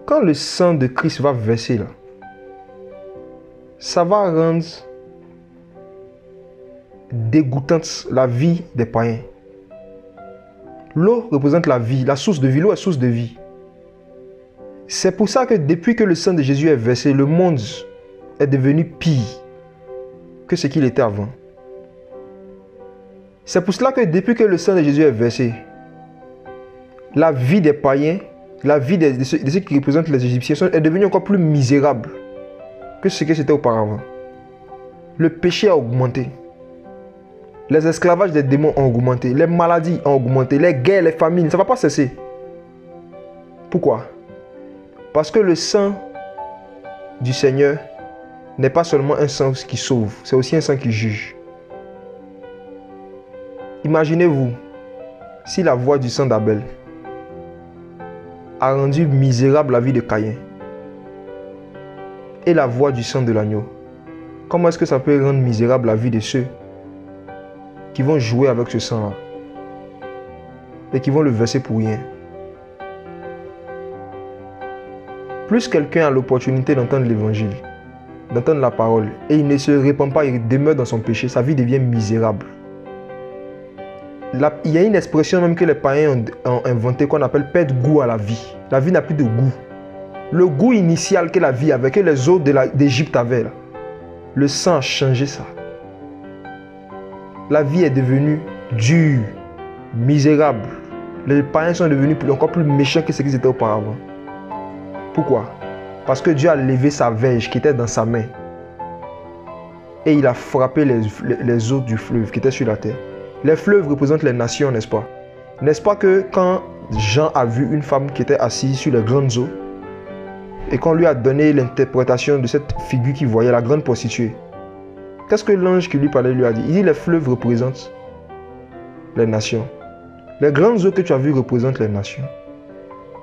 quand le sang de Christ va verser là, ça va rendre dégoûtante la vie des païens. L'eau représente la vie, la source de vie. L'eau est source de vie. C'est pour ça que depuis que le sang de Jésus est versé, le monde est devenu pire que ce qu'il était avant. C'est pour cela que depuis que le sang de Jésus est versé, la vie des païens, la vie de ceux qui représentent les Égyptiens est devenue encore plus misérable que ce que c'était auparavant. Le péché a augmenté. Les esclavages des démons ont augmenté. Les maladies ont augmenté. Les guerres, les famines, ça ne va pas cesser. Pourquoi? Parce que le sang du Seigneur n'est pas seulement un sang qui sauve, c'est aussi un sang qui juge. Imaginez-vous si la voix du sang d'Abel a rendu misérable la vie de Caïn et la voix du sang de l'agneau. Comment est-ce que ça peut rendre misérable la vie de ceux qui vont jouer avec ce sang-là et qui vont le verser pour rien? Plus quelqu'un a l'opportunité d'entendre l'évangile, d'entendre la parole, et il ne se répand pas, il demeure dans son péché, sa vie devient misérable. Il y a une expression même que les païens ont inventée qu'on appelle perdre goût à la vie. La vie n'a plus de goût. Le goût initial que la vie avait, que les eaux d'Égypte avaient, là, le sang a changé ça. La vie est devenue dure, misérable. Les païens sont devenus encore plus méchants que ce qu'ils étaient auparavant. Pourquoi? Parce que Dieu a levé sa verge qui était dans sa main. Et il a frappé les eaux du fleuve qui étaient sur la terre. Les fleuves représentent les nations, n'est-ce pas? N'est-ce pas que quand Jean a vu une femme qui était assise sur les grandes eaux et qu'on lui a donné l'interprétation de cette figure qu'il voyait, la grande prostituée, qu'est-ce que l'ange qui lui parlait lui a dit? Il dit les fleuves représentent les nations. Les grandes eaux que tu as vues représentent les nations.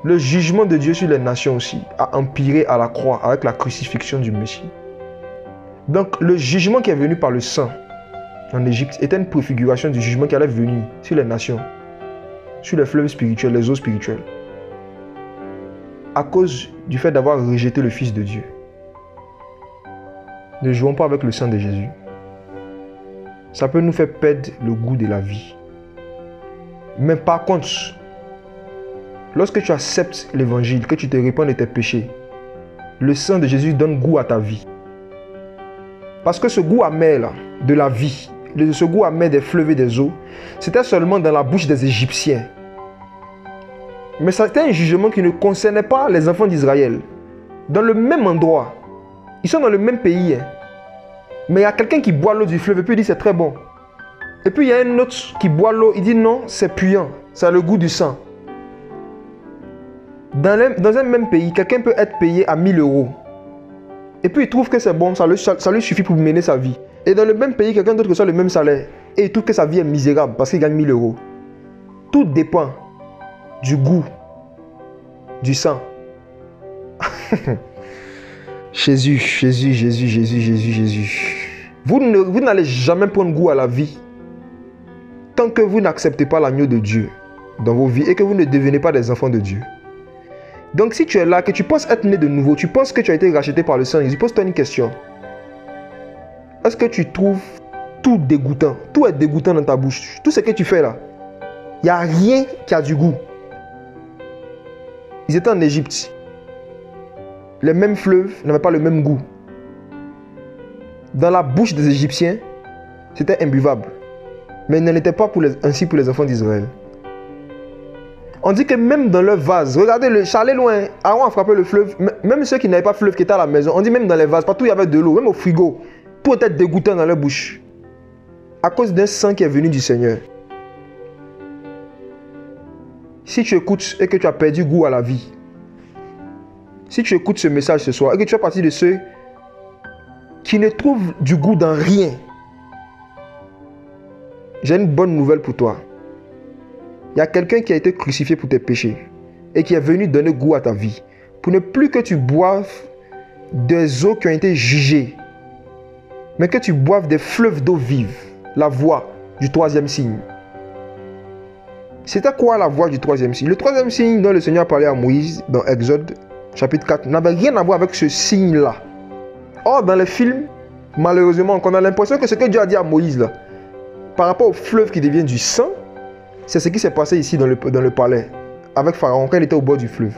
Le jugement de Dieu sur les nations aussi a empiré à la croix avec la crucifixion du Messie. Donc le jugement qui est venu par le sang en Égypte était une préfiguration du jugement qui allait venir sur les nations, sur les fleuves spirituels, les eaux spirituelles, à cause du fait d'avoir rejeté le Fils de Dieu. Ne jouons pas avec le sang de Jésus. Ça peut nous faire perdre le goût de la vie. Mais par contre, lorsque tu acceptes l'évangile, que tu te répands de tes péchés, le sang de Jésus donne goût à ta vie. Parce que ce goût amer là, de la vie, ce goût amer des fleuves et des eaux, c'était seulement dans la bouche des Égyptiens. Mais c'était un jugement qui ne concernait pas les enfants d'Israël. Dans le même endroit, ils sont dans le même pays. Hein. Mais il y a quelqu'un qui boit l'eau du fleuve et puis il dit c'est très bon. Et puis il y a un autre qui boit l'eau, il dit non, c'est puant, ça a le goût du sang. Dans un même pays, quelqu'un peut être payé à 1000 €. Et puis il trouve que c'est bon, ça lui suffit pour mener sa vie. Et dans le même pays, quelqu'un d'autre reçoit le même salaire. Et il trouve que sa vie est misérable parce qu'il gagne 1000 €. Tout dépend du goût, du sang. Jésus. Vous n'allez jamais prendre goût à la vie tant que vous n'acceptez pas l'agneau de Dieu dans vos vies et que vous ne devenez pas des enfants de Dieu. Donc si tu es là, que tu penses être né de nouveau, tu penses que tu as été racheté par le sang, je pose-toi une question. Est-ce que tu trouves tout dégoûtant? Tout est dégoûtant dans ta bouche. Tout ce que tu fais là, il n'y a rien qui a du goût. Ils étaient en Égypte. Les mêmes fleuves n'avaient pas le même goût. Dans la bouche des Égyptiens, c'était imbuvable. Mais il n'en était pas ainsi pour les enfants d'Israël. On dit que même dans leur vase, regardez, ça allait loin. Aaron a frappé le fleuve. Même ceux qui n'avaient pas de fleuve, qui étaient à la maison, on dit même dans les vases, partout il y avait de l'eau, même au frigo. Tout était dégoûtant dans leur bouche. À cause d'un sang qui est venu du Seigneur. Si tu écoutes et que tu as perdu goût à la vie, si tu écoutes ce message ce soir et que tu fais partie de ceux qui ne trouvent du goût dans rien, j'ai une bonne nouvelle pour toi. Il y a quelqu'un qui a été crucifié pour tes péchés et qui est venu donner goût à ta vie. Pour ne plus que tu boives des eaux qui ont été jugées, mais que tu boives des fleuves d'eau vive. La voie du troisième signe. C'était quoi la voie du troisième signe? Le troisième signe dont le Seigneur a parlé à Moïse dans Exode chapitre 4 n'avait rien à voir avec ce signe-là. Or, dans les films, malheureusement, on a l'impression que ce que Dieu a dit à Moïse, là, par rapport au fleuve qui devient du sang, c'est ce qui s'est passé ici dans le palais, avec Pharaon, quand il était au bord du fleuve.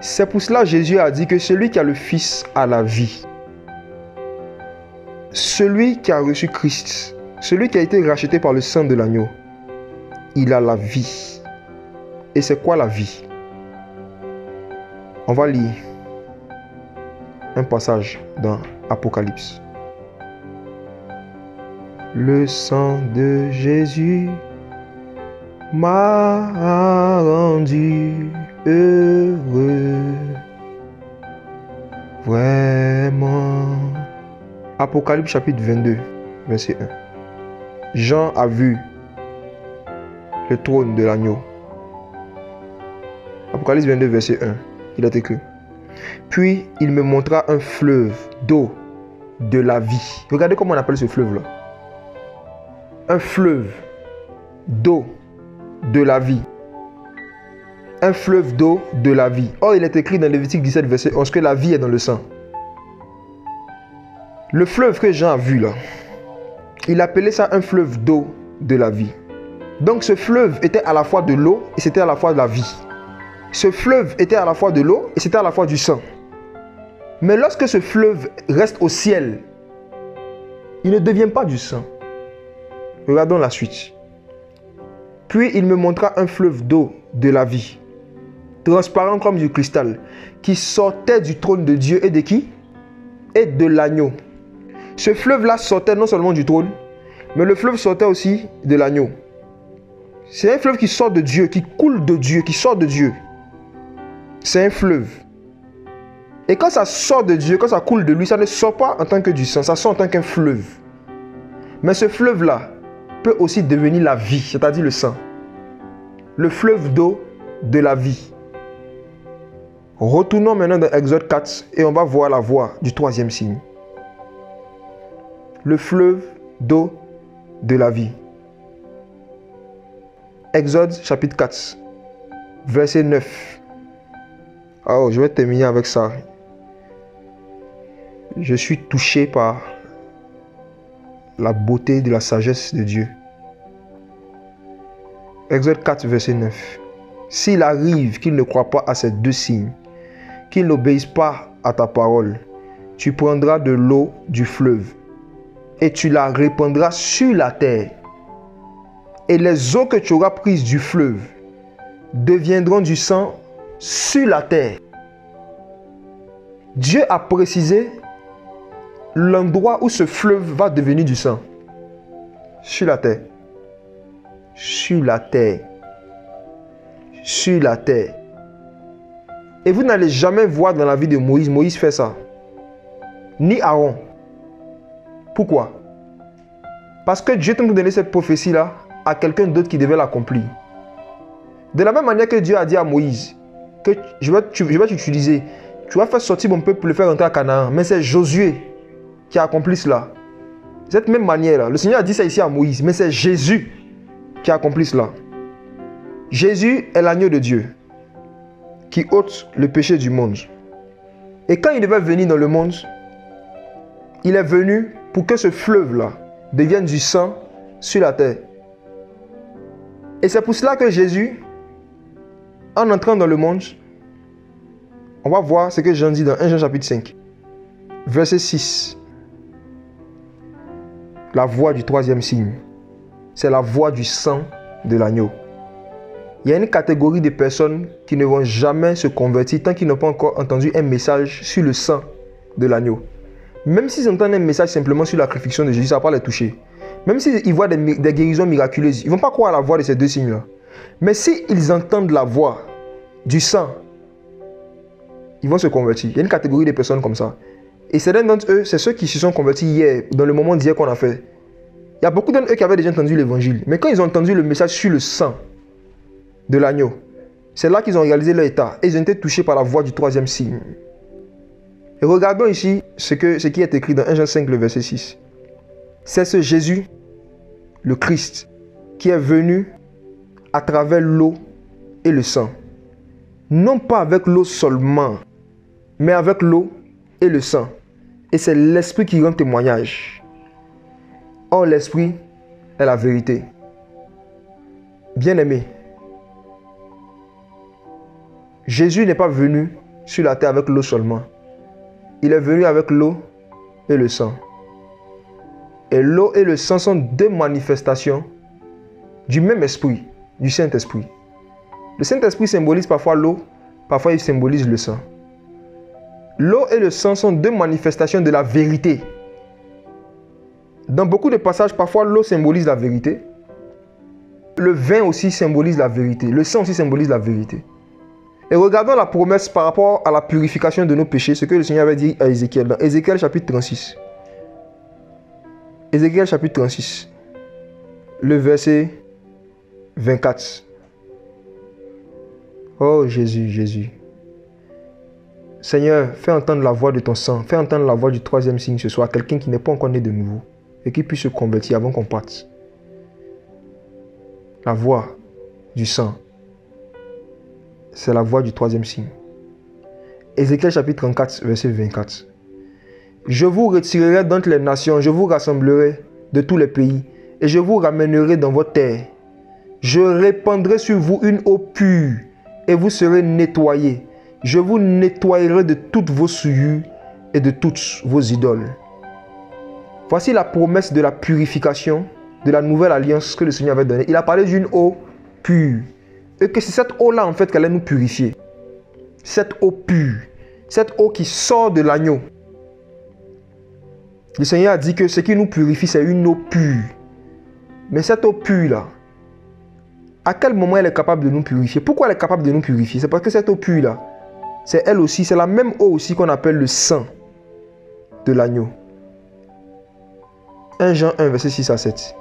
C'est pour cela que Jésus a dit que celui qui a le Fils a la vie. Celui qui a reçu Christ, celui qui a été racheté par le sang de l'agneau, il a la vie. Et c'est quoi la vie? On va lire un passage dans Apocalypse. Le sang de Jésus m'a rendu heureux. Vraiment. Apocalypse chapitre 22, verset 1. Jean a vu le trône de l'agneau. Apocalypse 22, verset 1. Il est écrit. Puis il me montra un fleuve d'eau de la vie. Regardez comment on appelle ce fleuve-là. Un fleuve d'eau de la vie. Un fleuve d'eau de la vie. Or, il est écrit dans Lévitique 17, verset 11, que la vie est dans le sang. Le fleuve que Jean a vu là, il appelait ça un fleuve d'eau de la vie. Donc ce fleuve était à la fois de l'eau et c'était à la fois de la vie. Ce fleuve était à la fois de l'eau et c'était à la fois du sang. Mais lorsque ce fleuve reste au ciel, il ne devient pas du sang. Regardons la suite. Puis il me montra un fleuve d'eau de la vie, transparent comme du cristal, qui sortait du trône de Dieu et de qui? Et de l'agneau. Ce fleuve-là sortait non seulement du trône, mais le fleuve sortait aussi de l'agneau. C'est un fleuve qui sort de Dieu, qui coule de Dieu, qui sort de Dieu. C'est un fleuve. Et quand ça sort de Dieu, quand ça coule de lui, ça ne sort pas en tant que du sang, ça sort en tant qu'un fleuve. Mais ce fleuve-là peut aussi devenir la vie, c'est-à-dire le sang. Le fleuve d'eau de la vie. Retournons maintenant dans Exode 4 et on va voir la voie du troisième signe. le fleuve d'eau de la vie. Exode chapitre 4, verset 9. Oh, je vais terminer avec ça. Je suis touché par la beauté de la sagesse de Dieu. Exode 4, verset 9. S'il arrive qu'il ne croit pas à ces deux signes, qu'il n'obéisse pas à ta parole, tu prendras de l'eau du fleuve et tu la répandras sur la terre. Et les eaux que tu auras prises du fleuve deviendront du sang sur la terre. Dieu a précisé l'endroit où ce fleuve va devenir du sang. Sur la terre. Sur la terre. Sur la terre. Et vous n'allez jamais voir dans la vie de Moïse, Moïse fait ça. Ni Aaron. Pourquoi? Parce que Dieu t'a donné cette prophétie-là à quelqu'un d'autre qui devait l'accomplir. De la même manière que Dieu a dit à Moïse que je vais t'utiliser, tu vas faire sortir mon peuple pour le faire entrer à Canaan. Mais c'est Josué qui a accompli cela. De cette même manière-là, le Seigneur a dit ça ici à Moïse, mais c'est Jésus qui a accompli cela. Jésus est l'agneau de Dieu qui ôte le péché du monde. Et quand il devait venir dans le monde, il est venu pour que ce fleuve-là devienne du sang sur la terre. Et c'est pour cela que Jésus, en entrant dans le monde, on va voir ce que Jean dit dans 1 Jean chapitre 5, verset 6. La voix du troisième signe, c'est la voix du sang de l'agneau. Il y a une catégorie de personnes qui ne vont jamais se convertir tant qu'ils n'ont pas encore entendu un message sur le sang de l'agneau. Même s'ils entendent un message simplement sur la crucifixion de Jésus, ça ne va pas les toucher. Même s'ils voient des guérisons miraculeuses, ils ne vont pas croire à la voix de ces deux signes-là. Mais s'ils entendent la voix du sang, ils vont se convertir. Il y a une catégorie de personnes comme ça. Et certains d'entre eux, c'est ceux qui se sont convertis hier, dans le moment d'hier qu'on a fait. Il y a beaucoup d'entre eux qui avaient déjà entendu l'évangile. Mais quand ils ont entendu le message sur le sang de l'agneau, c'est là qu'ils ont réalisé leur état. Et ils ont été touchés par la voix du troisième signe. Et regardons ici ce qui est écrit dans 1 Jean 5, le verset 6. C'est ce Jésus, le Christ, qui est venu à travers l'eau et le sang. Non pas avec l'eau seulement, mais avec l'eau et le sang. Et c'est l'Esprit qui rend témoignage. Or, l'Esprit est la vérité. Bien-aimé, Jésus n'est pas venu sur la terre avec l'eau seulement. Il est venu avec l'eau et le sang. Et l'eau et le sang sont deux manifestations du même esprit, du Saint-Esprit. Le Saint-Esprit symbolise parfois l'eau, parfois il symbolise le sang. L'eau et le sang sont deux manifestations de la vérité. Dans beaucoup de passages, parfois l'eau symbolise la vérité. Le vin aussi symbolise la vérité. Le sang aussi symbolise la vérité. Et regardons la promesse par rapport à la purification de nos péchés, ce que le Seigneur avait dit à Ézéchiel, dans Ézéchiel chapitre 36. Ézéchiel chapitre 36, le verset 24. Oh Jésus, Jésus. Seigneur, fais entendre la voix de ton sang, fais entendre la voix du troisième signe ce soir à quelqu'un qui n'est pas encore né de nouveau et qui puisse se convertir avant qu'on parte. La voix du sang, c'est la voix du troisième signe. Ézéchiel chapitre 34, verset 24. Je vous retirerai d'entre les nations, je vous rassemblerai de tous les pays et je vous ramènerai dans votre terre. Je répandrai sur vous une eau pure et vous serez nettoyés. Je vous nettoyerai de toutes vos souillures et de toutes vos idoles. Voici la promesse de la purification de la nouvelle alliance que le Seigneur avait donnée. Il a parlé d'une eau pure. Et que c'est cette eau-là en fait qu'elle allait nous purifier. Cette eau pure. Cette eau qui sort de l'agneau. Le Seigneur a dit que ce qui nous purifie, c'est une eau pure. Mais cette eau pure-là, à quel moment elle est capable de nous purifier? Pourquoi elle est capable de nous purifier? C'est parce que cette eau pure-là, c'est elle aussi, c'est la même eau aussi qu'on appelle le sang de l'agneau. 1 Jean 1, verset 6 à 7.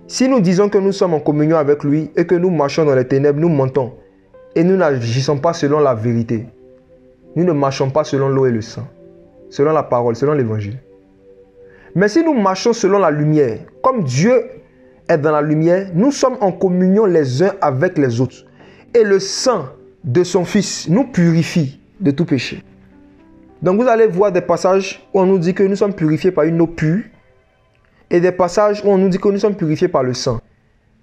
Si nous disons que nous sommes en communion avec lui et que nous marchons dans les ténèbres, nous mentons et nous n'agissons pas selon la vérité. Nous ne marchons pas selon l'eau et le sang, selon la parole, selon l'évangile. Mais si nous marchons selon la lumière, comme Dieu est dans la lumière, nous sommes en communion les uns avec les autres. Et le sang de son Fils nous purifie de tout péché. Donc vous allez voir des passages où on nous dit que nous sommes purifiés par une eau pure et des passages où on nous dit que nous sommes purifiés par le sang.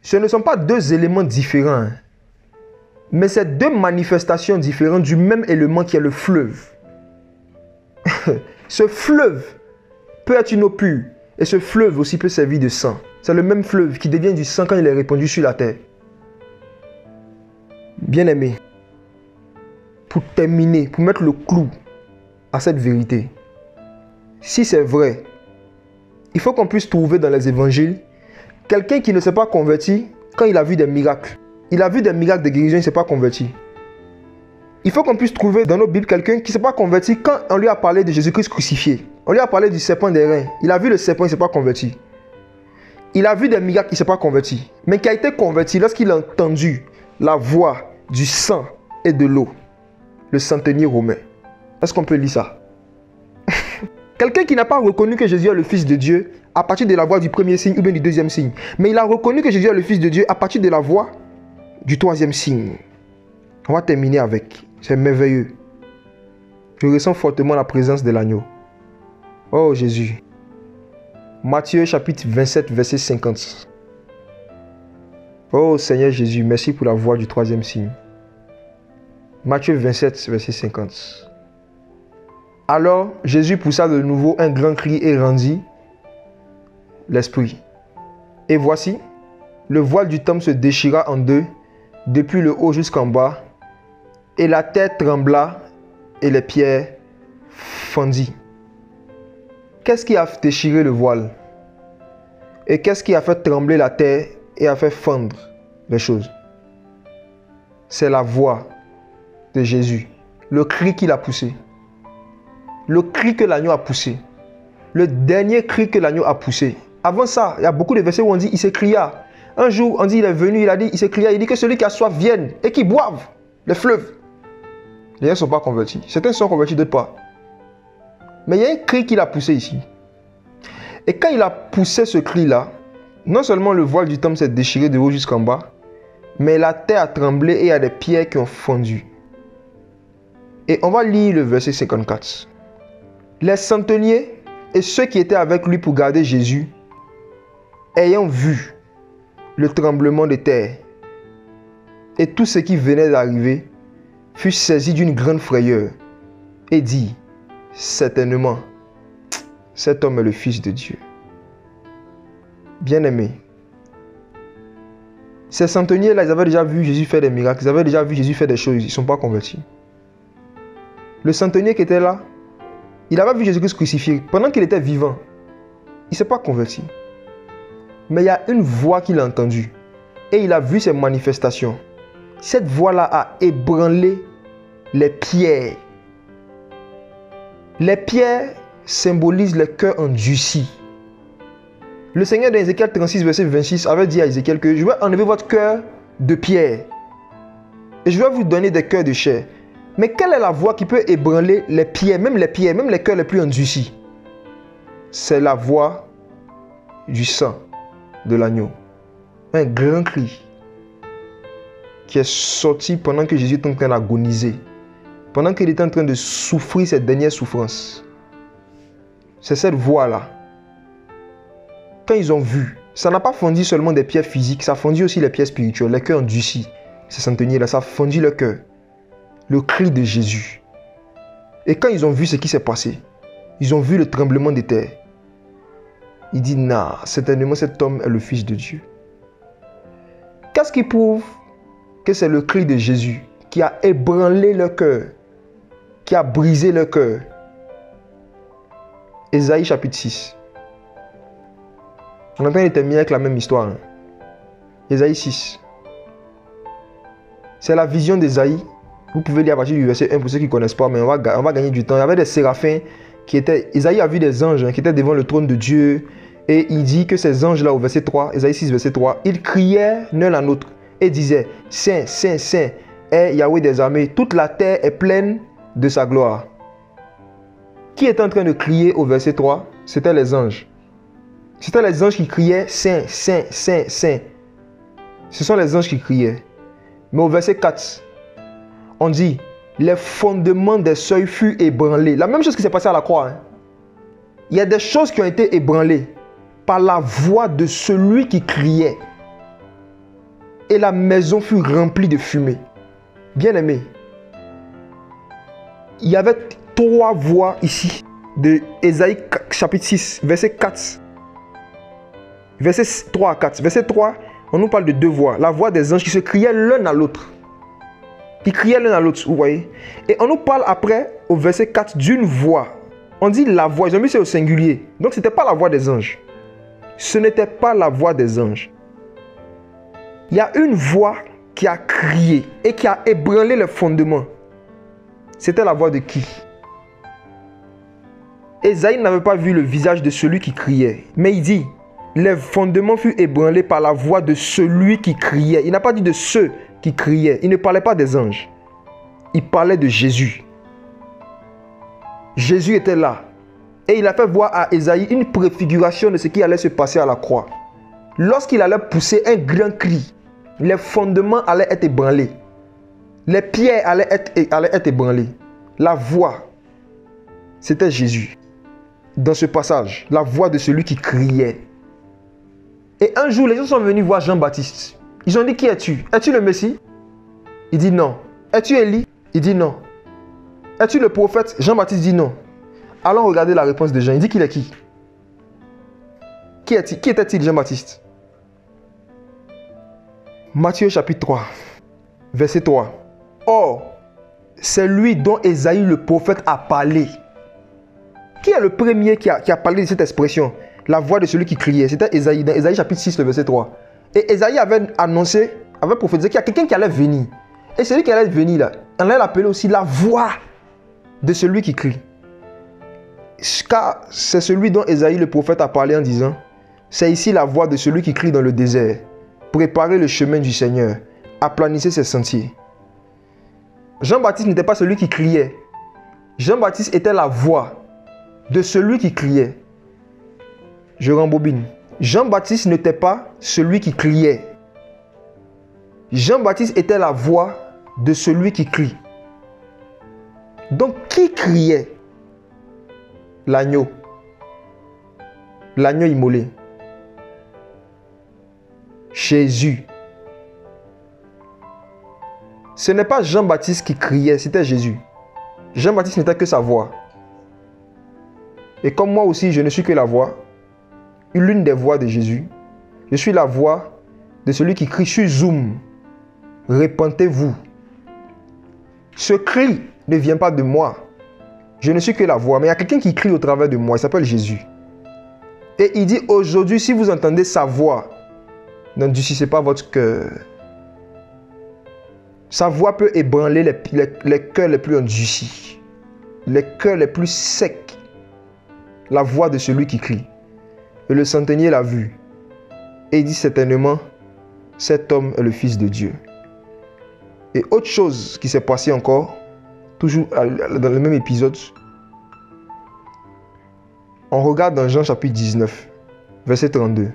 Ce ne sont pas deux éléments différents, hein, mais c'est deux manifestations différentes du même élément qui est le fleuve. Ce fleuve peut être une eau pure et ce fleuve aussi peut servir de sang. C'est le même fleuve qui devient du sang quand il est répandu sur la terre. Bien-aimé, pour terminer, pour mettre le clou à cette vérité, si c'est vrai, il faut qu'on puisse trouver dans les évangiles quelqu'un qui ne s'est pas converti quand il a vu des miracles. Il a vu des miracles de guérison, il ne s'est pas converti. Il faut qu'on puisse trouver dans nos Bibles quelqu'un qui ne s'est pas converti quand on lui a parlé de Jésus-Christ crucifié. On lui a parlé du serpent des reins. Il a vu le serpent, il ne s'est pas converti. Il a vu des miracles, il ne s'est pas converti. Mais qui a été converti lorsqu'il a entendu la voix du sang et de l'eau. Le centenier romain. Est-ce qu'on peut lire ça? Quelqu'un qui n'a pas reconnu que Jésus est le Fils de Dieu à partir de la voix du premier signe ou bien du deuxième signe. Mais il a reconnu que Jésus est le Fils de Dieu à partir de la voix du troisième signe. On va terminer avec. C'est merveilleux. Je ressens fortement la présence de l'agneau. Oh Jésus. Matthieu chapitre 27, verset 50. Oh Seigneur Jésus, merci pour la voix du troisième signe. Matthieu 27, verset 50. Alors Jésus poussa de nouveau un grand cri et rendit l'esprit. Et voici, le voile du temple se déchira en deux, depuis le haut jusqu'en bas, et la terre trembla et les pierres fondit. Qu'est-ce qui a déchiré le voile? Et qu'est-ce qui a fait trembler la terre et a fait fondre les choses? C'est la voix de Jésus. Le cri qu'il a poussé. Le cri que l'agneau a poussé. Le dernier cri que l'agneau a poussé. Avant ça, il y a beaucoup de versets où on dit il s'écria. Un jour, on dit il est venu, il a dit il s'écria. Il dit que celui qui a soif vienne et qui boive les fleuves. Les gens ne sont pas convertis. Certains sont convertis, d'autres pas. Mais il y a un cri qu'il a poussé ici. Et quand il a poussé ce cri-là, non seulement le voile du temple s'est déchiré de haut jusqu'en bas, mais la terre a tremblé et il y a des pierres qui ont fondu. Et on va lire le verset 54. Les centeniers et ceux qui étaient avec lui pour garder Jésus, ayant vu le tremblement de terre et tout ce qui venait d'arriver, furent saisis d'une grande frayeur et dit, certainement, cet homme est le Fils de Dieu. Bien-aimés, ces centeniers-là, ils avaient déjà vu Jésus faire des miracles, ils avaient déjà vu Jésus faire des choses, ils ne sont pas convertis. Le centenier qui était là, il avait vu Jésus-Christ crucifié pendant qu'il était vivant. Il ne s'est pas converti. Mais il y a une voix qu'il a entendue et il a vu ses manifestations. Cette voix-là a ébranlé les pierres. Les pierres symbolisent le cœur endurci. Le Seigneur dans Ézéchiel 36, verset 26 avait dit à Ézéchiel que je vais enlever votre cœur de pierre et je vais vous donner des cœurs de chair. Mais quelle est la voix qui peut ébranler les pierres, même les cœurs les plus endurcis? C'est la voix du sang de l'agneau. Un grand cri qui est sorti pendant que Jésus était en train d'agoniser, pendant qu'il était en train de souffrir ses dernières souffrances. C'est cette voix-là. Quand ils ont vu, ça n'a pas fondu seulement des pierres physiques, ça a fondu aussi les pierres spirituelles, les cœurs endurcis. Ces centeniers-là, ça a fondu le cœur. Le cri de Jésus. Et quand ils ont vu ce qui s'est passé, ils ont vu le tremblement des terres. Il dit, non, certainement cet homme est le Fils de Dieu. Qu'est-ce qui prouve que c'est le cri de Jésus qui a ébranlé leur cœur, qui a brisé leur cœur? Ésaïe chapitre 6. On est en train de terminer avec la même histoire. Hein? Ésaïe 6. C'est la vision d'Ésaïe. Vous pouvez lire à partir du verset 1 pour ceux qui ne connaissent pas, mais on va gagner du temps. Il y avait des séraphins qui étaient... Ésaïe a vu des anges qui étaient devant le trône de Dieu. Et il dit que ces anges-là, au verset 3, Ésaïe 6, verset 3, ils criaient l'un à l'autre et disaient, Saint, Saint, Saint est Yahweh des armées. Toute la terre est pleine de sa gloire. Qui était en train de crier au verset 3? C'était les anges. C'était les anges qui criaient Saint, Saint, Saint, Saint. Ce sont les anges qui criaient. Mais au verset 4, on dit les fondements des seuils furent ébranlés. La même chose qui s'est passée à la croix. Hein. Il y a des choses qui ont été ébranlées par la voix de celui qui criait. Et la maison fut remplie de fumée. Bien-aimé, il y avait 3 voix ici de Ésaïe chapitre 6, verset 4. Verset 3 à 4. Verset 3, on nous parle de 2 voix. La voix des anges qui se criaient l'un à l'autre. Qui criaient l'un à l'autre, vous voyez. Et on nous parle après, au verset 4, d'une voix. On dit la voix, ils ont mis c'est au singulier. Donc ce n'était pas la voix des anges. Ce n'était pas la voix des anges. Il y a une voix qui a crié et qui a ébranlé les fondements. C'était la voix de qui? Ésaïe n'avait pas vu le visage de celui qui criait. Mais il dit, les fondements furent ébranlés par la voix de celui qui criait. Il n'a pas dit de ceux qui criaient. Il ne parlait pas des anges. Il parlait de Jésus. Jésus était là. Et il a fait voir à Ésaïe une préfiguration de ce qui allait se passer à la croix. Lorsqu'il allait pousser un grand cri, les fondements allaient être ébranlés. Les pierres allaient être ébranlées. La voix, c'était Jésus. Dans ce passage, la voix de celui qui criait. Et un jour, les gens sont venus voir Jean-Baptiste. Ils ont dit, qui es-tu? Es-tu le Messie? Il dit non. Es-tu Élie? Il dit non. Es-tu le prophète? Jean-Baptiste dit non. Allons regarder la réponse de Jean. Il dit qu'il est qui? Qui était-il Jean-Baptiste? Matthieu chapitre 3, verset 3. Or, c'est lui dont Ésaïe le prophète a parlé. Qui est le premier qui a parlé de cette expression? La voix de celui qui criait. C'était Ésaïe, dans Ésaïe chapitre 6, le verset 3. Et Ésaïe avait annoncé, avait prophétisé qu'il y a quelqu'un qui allait venir. Et celui qui allait venir là, on allait l'appeler aussi la voix de celui qui crie. Car c'est celui dont Ésaïe le prophète a parlé en disant, c'est ici la voix de celui qui crie dans le désert. Préparez le chemin du Seigneur, aplanissez ses sentiers. Jean-Baptiste n'était pas celui qui criait. Jean-Baptiste était la voix de celui qui criait. Je rembobine. Jean-Baptiste n'était pas celui qui criait. Jean-Baptiste était la voix de celui qui crie. Donc, qui criait? L'agneau. L'agneau immolé. Jésus. Ce n'est pas Jean-Baptiste qui criait, c'était Jésus. Jean-Baptiste n'était que sa voix. Et comme moi aussi, je ne suis que la voix, l'une des voix de Jésus. Je suis la voix de celui qui crie sur Zoom. Répentez-vous. Ce cri ne vient pas de moi. Je ne suis que la voix, mais il y a quelqu'un qui crie au travers de moi. Il s'appelle Jésus. Et il dit, aujourd'hui, si vous entendez sa voix, n'endurcissez pas votre cœur. Sa voix peut ébranler les cœurs les plus endurcis, les cœurs les plus secs. La voix de celui qui crie. Et le centenier l'a vu. Et il dit certainement, cet homme est le Fils de Dieu. Et autre chose qui s'est passée encore, toujours dans le même épisode, on regarde dans Jean chapitre 19, verset 32.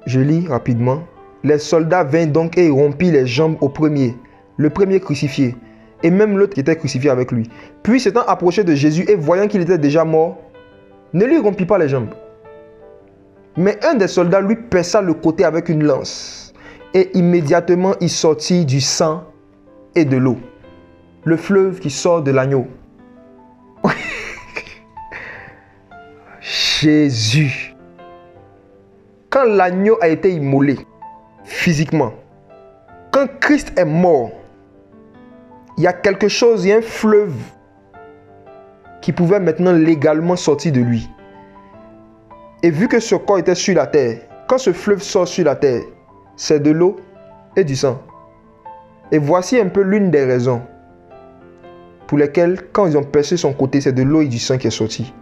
Je lis rapidement. Les soldats vinrent donc et rompirent les jambes au premier, le premier crucifié, et même l'autre qui était crucifié avec lui. Puis s'étant approché de Jésus et voyant qu'il était déjà mort, ne lui rompit pas les jambes. Mais un des soldats lui perça le côté avec une lance, et immédiatement il sortit du sang et de l'eau. Le fleuve qui sort de l'agneau. Jésus. Quand l'agneau a été immolé, physiquement, quand Christ est mort, il y a quelque chose, il y a un fleuve qui pouvait maintenant légalement sortir de lui. Et vu que ce corps était sur la terre, quand ce fleuve sort sur la terre, c'est de l'eau et du sang. Et voici un peu l'une des raisons pour lesquelles, quand ils ont percé son côté, c'est de l'eau et du sang qui est sorti.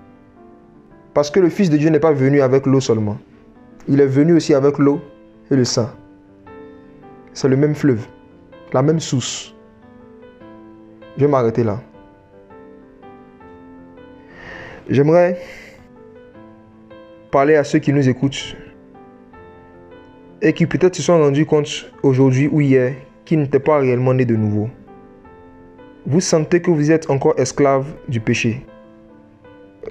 Parce que le Fils de Dieu n'est pas venu avec l'eau seulement. Il est venu aussi avec l'eau et le sang. C'est le même fleuve, la même source. Je vais m'arrêter là. J'aimerais parler à ceux qui nous écoutent et qui peut-être se sont rendus compte aujourd'hui ou hier qu'ils n'étaient pas réellement nés de nouveau. Vous sentez que vous êtes encore esclave du péché.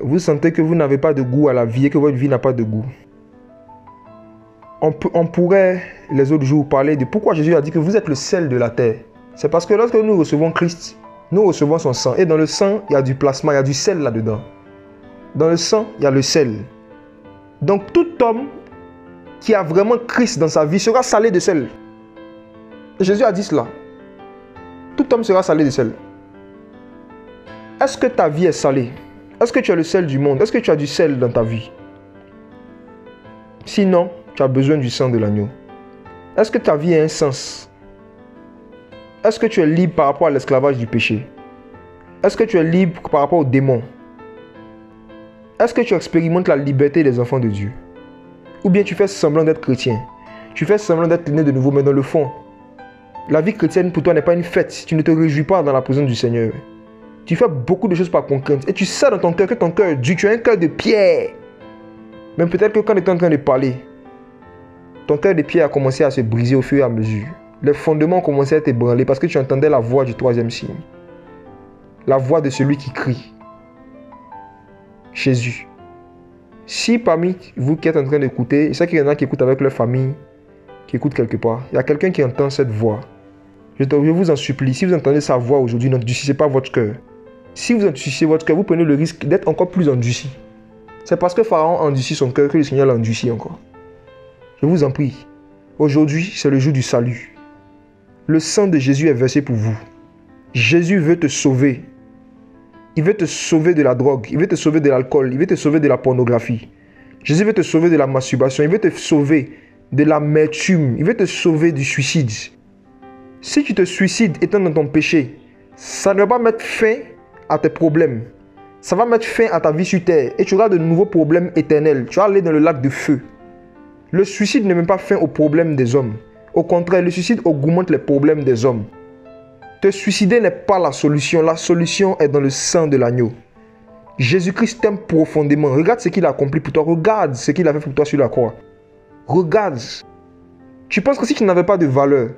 Vous sentez que vous n'avez pas de goût à la vie et que votre vie n'a pas de goût. On pourrait les autres jours parler de pourquoi Jésus a dit que vous êtes le sel de la terre. C'est parce que lorsque nous recevons Christ, nous recevons son sang. Et dans le sang, il y a du plasma, il y a du sel là-dedans. Dans le sang, il y a le sel. Donc tout homme qui a vraiment Christ dans sa vie sera salé de sel. Et Jésus a dit cela. Tout homme sera salé de sel. Est-ce que ta vie est salée? Est-ce que tu as le sel du monde? Est-ce que tu as du sel dans ta vie? Sinon, tu as besoin du sang de l'agneau. Est-ce que ta vie a un sens? Est-ce que tu es libre par rapport à l'esclavage du péché? Est-ce que tu es libre par rapport aux démons? Est-ce que tu expérimentes la liberté des enfants de Dieu? Ou bien tu fais semblant d'être chrétien? Tu fais semblant d'être né de nouveau, mais dans le fond, la vie chrétienne pour toi n'est pas une fête. Tu ne te réjouis pas dans la présence du Seigneur. Tu fais beaucoup de choses par contrainte. Et tu sais dans ton cœur que ton cœur est dur. Tu as un cœur de pierre. Même peut-être que quand tu es en train de parler, ton cœur de pierre a commencé à se briser au fur et à mesure. Les fondements ont commencé à être ébranlés parce que tu entendais la voix du troisième signe. La voix de celui qui crie. Jésus. Si parmi vous qui êtes en train d'écouter, je sais qu'il y en a qui écoutent avec leur famille, qui écoutent quelque part, il y a quelqu'un qui entend cette voix. Je vous en supplie, si vous entendez sa voix aujourd'hui, n'endurcissez pas votre cœur. Si vous endurcissez votre cœur, vous prenez le risque d'être encore plus endurci. C'est parce que Pharaon endurcit son cœur que le Seigneur l'endurcit encore. Je vous en prie, aujourd'hui c'est le jour du salut. Le sang de Jésus est versé pour vous. Jésus veut te sauver. Il veut te sauver de la drogue, il veut te sauver de l'alcool, il veut te sauver de la pornographie. Jésus veut te sauver de la masturbation, il veut te sauver de l'amertume, il veut te sauver du suicide. Si tu te suicides étant dans ton péché, ça ne va pas mettre fin à tes problèmes. Ça va mettre fin à ta vie sur terre et tu auras de nouveaux problèmes éternels. Tu vas aller dans le lac de feu. Le suicide ne met pas fin aux problèmes des hommes. Au contraire, le suicide augmente les problèmes des hommes. Te suicider n'est pas la solution. La solution est dans le sang de l'agneau. Jésus-Christ t'aime profondément. Regarde ce qu'il a accompli pour toi. Regarde ce qu'il a fait pour toi sur la croix. Regarde. Tu penses que si tu n'avais pas de valeur,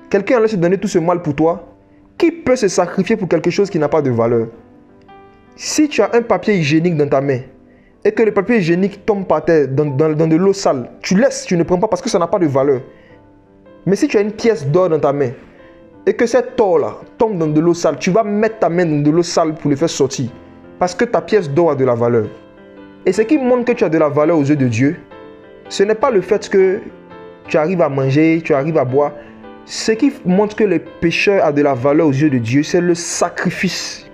quelqu'un allait se donner tout ce mal pour toi? Qui peut se sacrifier pour quelque chose qui n'a pas de valeur? Si tu as un papier hygiénique dans ta main et que le papier hygiénique tombe par terre dans de l'eau sale, tu laisses, tu ne prends pas parce que ça n'a pas de valeur. Mais si tu as une pièce d'or dans ta main et que cet or-là tombe dans de l'eau sale, tu vas mettre ta main dans de l'eau sale pour le faire sortir parce que ta pièce d'or a de la valeur. Et ce qui montre que tu as de la valeur aux yeux de Dieu, ce n'est pas le fait que tu arrives à manger, tu arrives à boire. Ce qui montre que le pécheur a de la valeur aux yeux de Dieu, c'est le sacrifice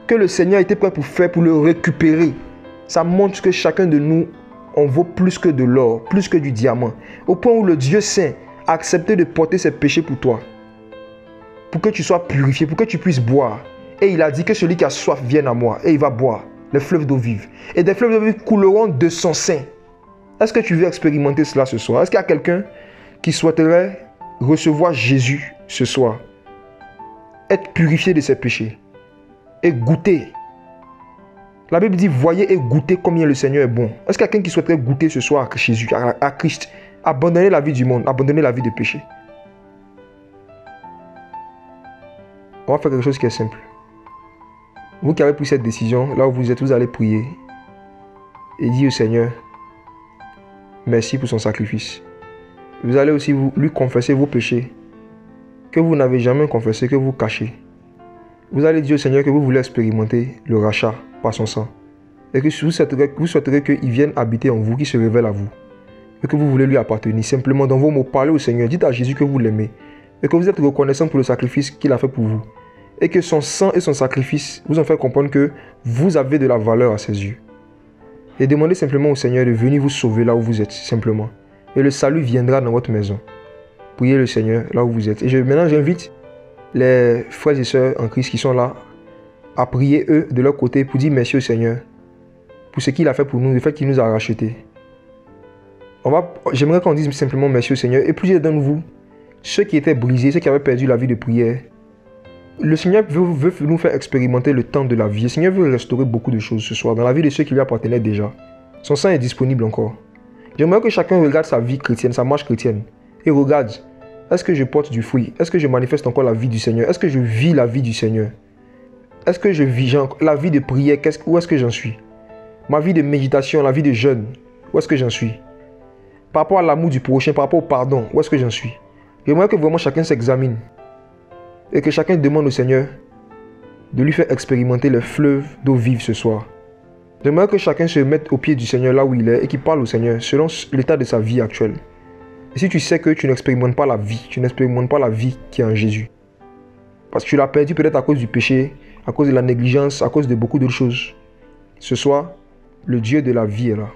que le Seigneur était prêt pour faire, pour le récupérer. Ça montre que chacun de nous, on vaut plus que de l'or, plus que du diamant. Au point où le Dieu Saint a accepté de porter ses péchés pour toi. Pour que tu sois purifié, pour que tu puisses boire. Et il a dit que celui qui a soif vienne à moi et il va boire les fleuves d'eau vive. Et des fleuves d'eau vive couleront de son sein. Est-ce que tu veux expérimenter cela ce soir? Est-ce qu'il y a quelqu'un qui souhaiterait recevoir Jésus ce soir? Être purifié de ses péchés. Et goûter. La Bible dit, voyez et goûtez combien le Seigneur est bon. Est-ce qu'il y a quelqu'un qui souhaiterait goûter ce soir à Jésus, à Christ? Abandonner la vie du monde, abandonner la vie de péché. On va faire quelque chose qui est simple. Vous qui avez pris cette décision, là où vous êtes, vous allez prier et dire au Seigneur, merci pour son sacrifice. Vous allez aussi lui confesser vos péchés que vous n'avez jamais confessé, que vous cachez. Vous allez dire au Seigneur que vous voulez expérimenter le rachat par son sang. Et que vous souhaiterez qu'il vienne habiter en vous, qu'il se révèle à vous. Et que vous voulez lui appartenir. Simplement dans vos mots, parlez au Seigneur. Dites à Jésus que vous l'aimez. Et que vous êtes reconnaissant pour le sacrifice qu'il a fait pour vous. Et que son sang et son sacrifice vous ont fait comprendre que vous avez de la valeur à ses yeux. Et demandez simplement au Seigneur de venir vous sauver là où vous êtes, simplement. Et le salut viendra dans votre maison. Priez le Seigneur là où vous êtes. Et maintenant j'invite les frères et sœurs en Christ qui sont là à prier eux de leur côté pour dire merci au Seigneur pour ce qu'il a fait pour nous, le fait qu'il nous a rachetés. J'aimerais qu'on dise simplement merci au Seigneur. Et plusieurs d'entre vous, ceux qui étaient brisés, ceux qui avaient perdu la vie de prière, le Seigneur veut nous faire expérimenter le temps de la vie. Le Seigneur veut restaurer beaucoup de choses ce soir dans la vie de ceux qui lui appartenaient déjà. Son sang est disponible encore. J'aimerais que chacun regarde sa vie chrétienne, sa marche chrétienne, et regarde, est-ce que je porte du fruit? Est-ce que je manifeste encore la vie du Seigneur? Est-ce que je vis la vie du Seigneur? Est-ce que je vis la vie de prière? Où est-ce que j'en suis? Ma vie de méditation, la vie de jeûne, où est-ce que j'en suis? Par rapport à l'amour du prochain, par rapport au pardon, où est-ce que j'en suis? J'aimerais que vraiment chacun s'examine et que chacun demande au Seigneur de lui faire expérimenter le fleuve d'eau vive ce soir. J'aimerais que chacun se mette au pied du Seigneur là où il est et qu'il parle au Seigneur selon l'état de sa vie actuelle. Et si tu sais que tu n'expérimentes pas la vie, tu n'expérimentes pas la vie qui est en Jésus, parce que tu l'as perdu peut-être à cause du péché, à cause de la négligence, à cause de beaucoup d'autres choses, ce soir, le Dieu de la vie est là.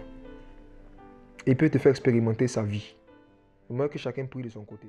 Et il peut te faire expérimenter sa vie. J'aimerais que chacun prie de son côté.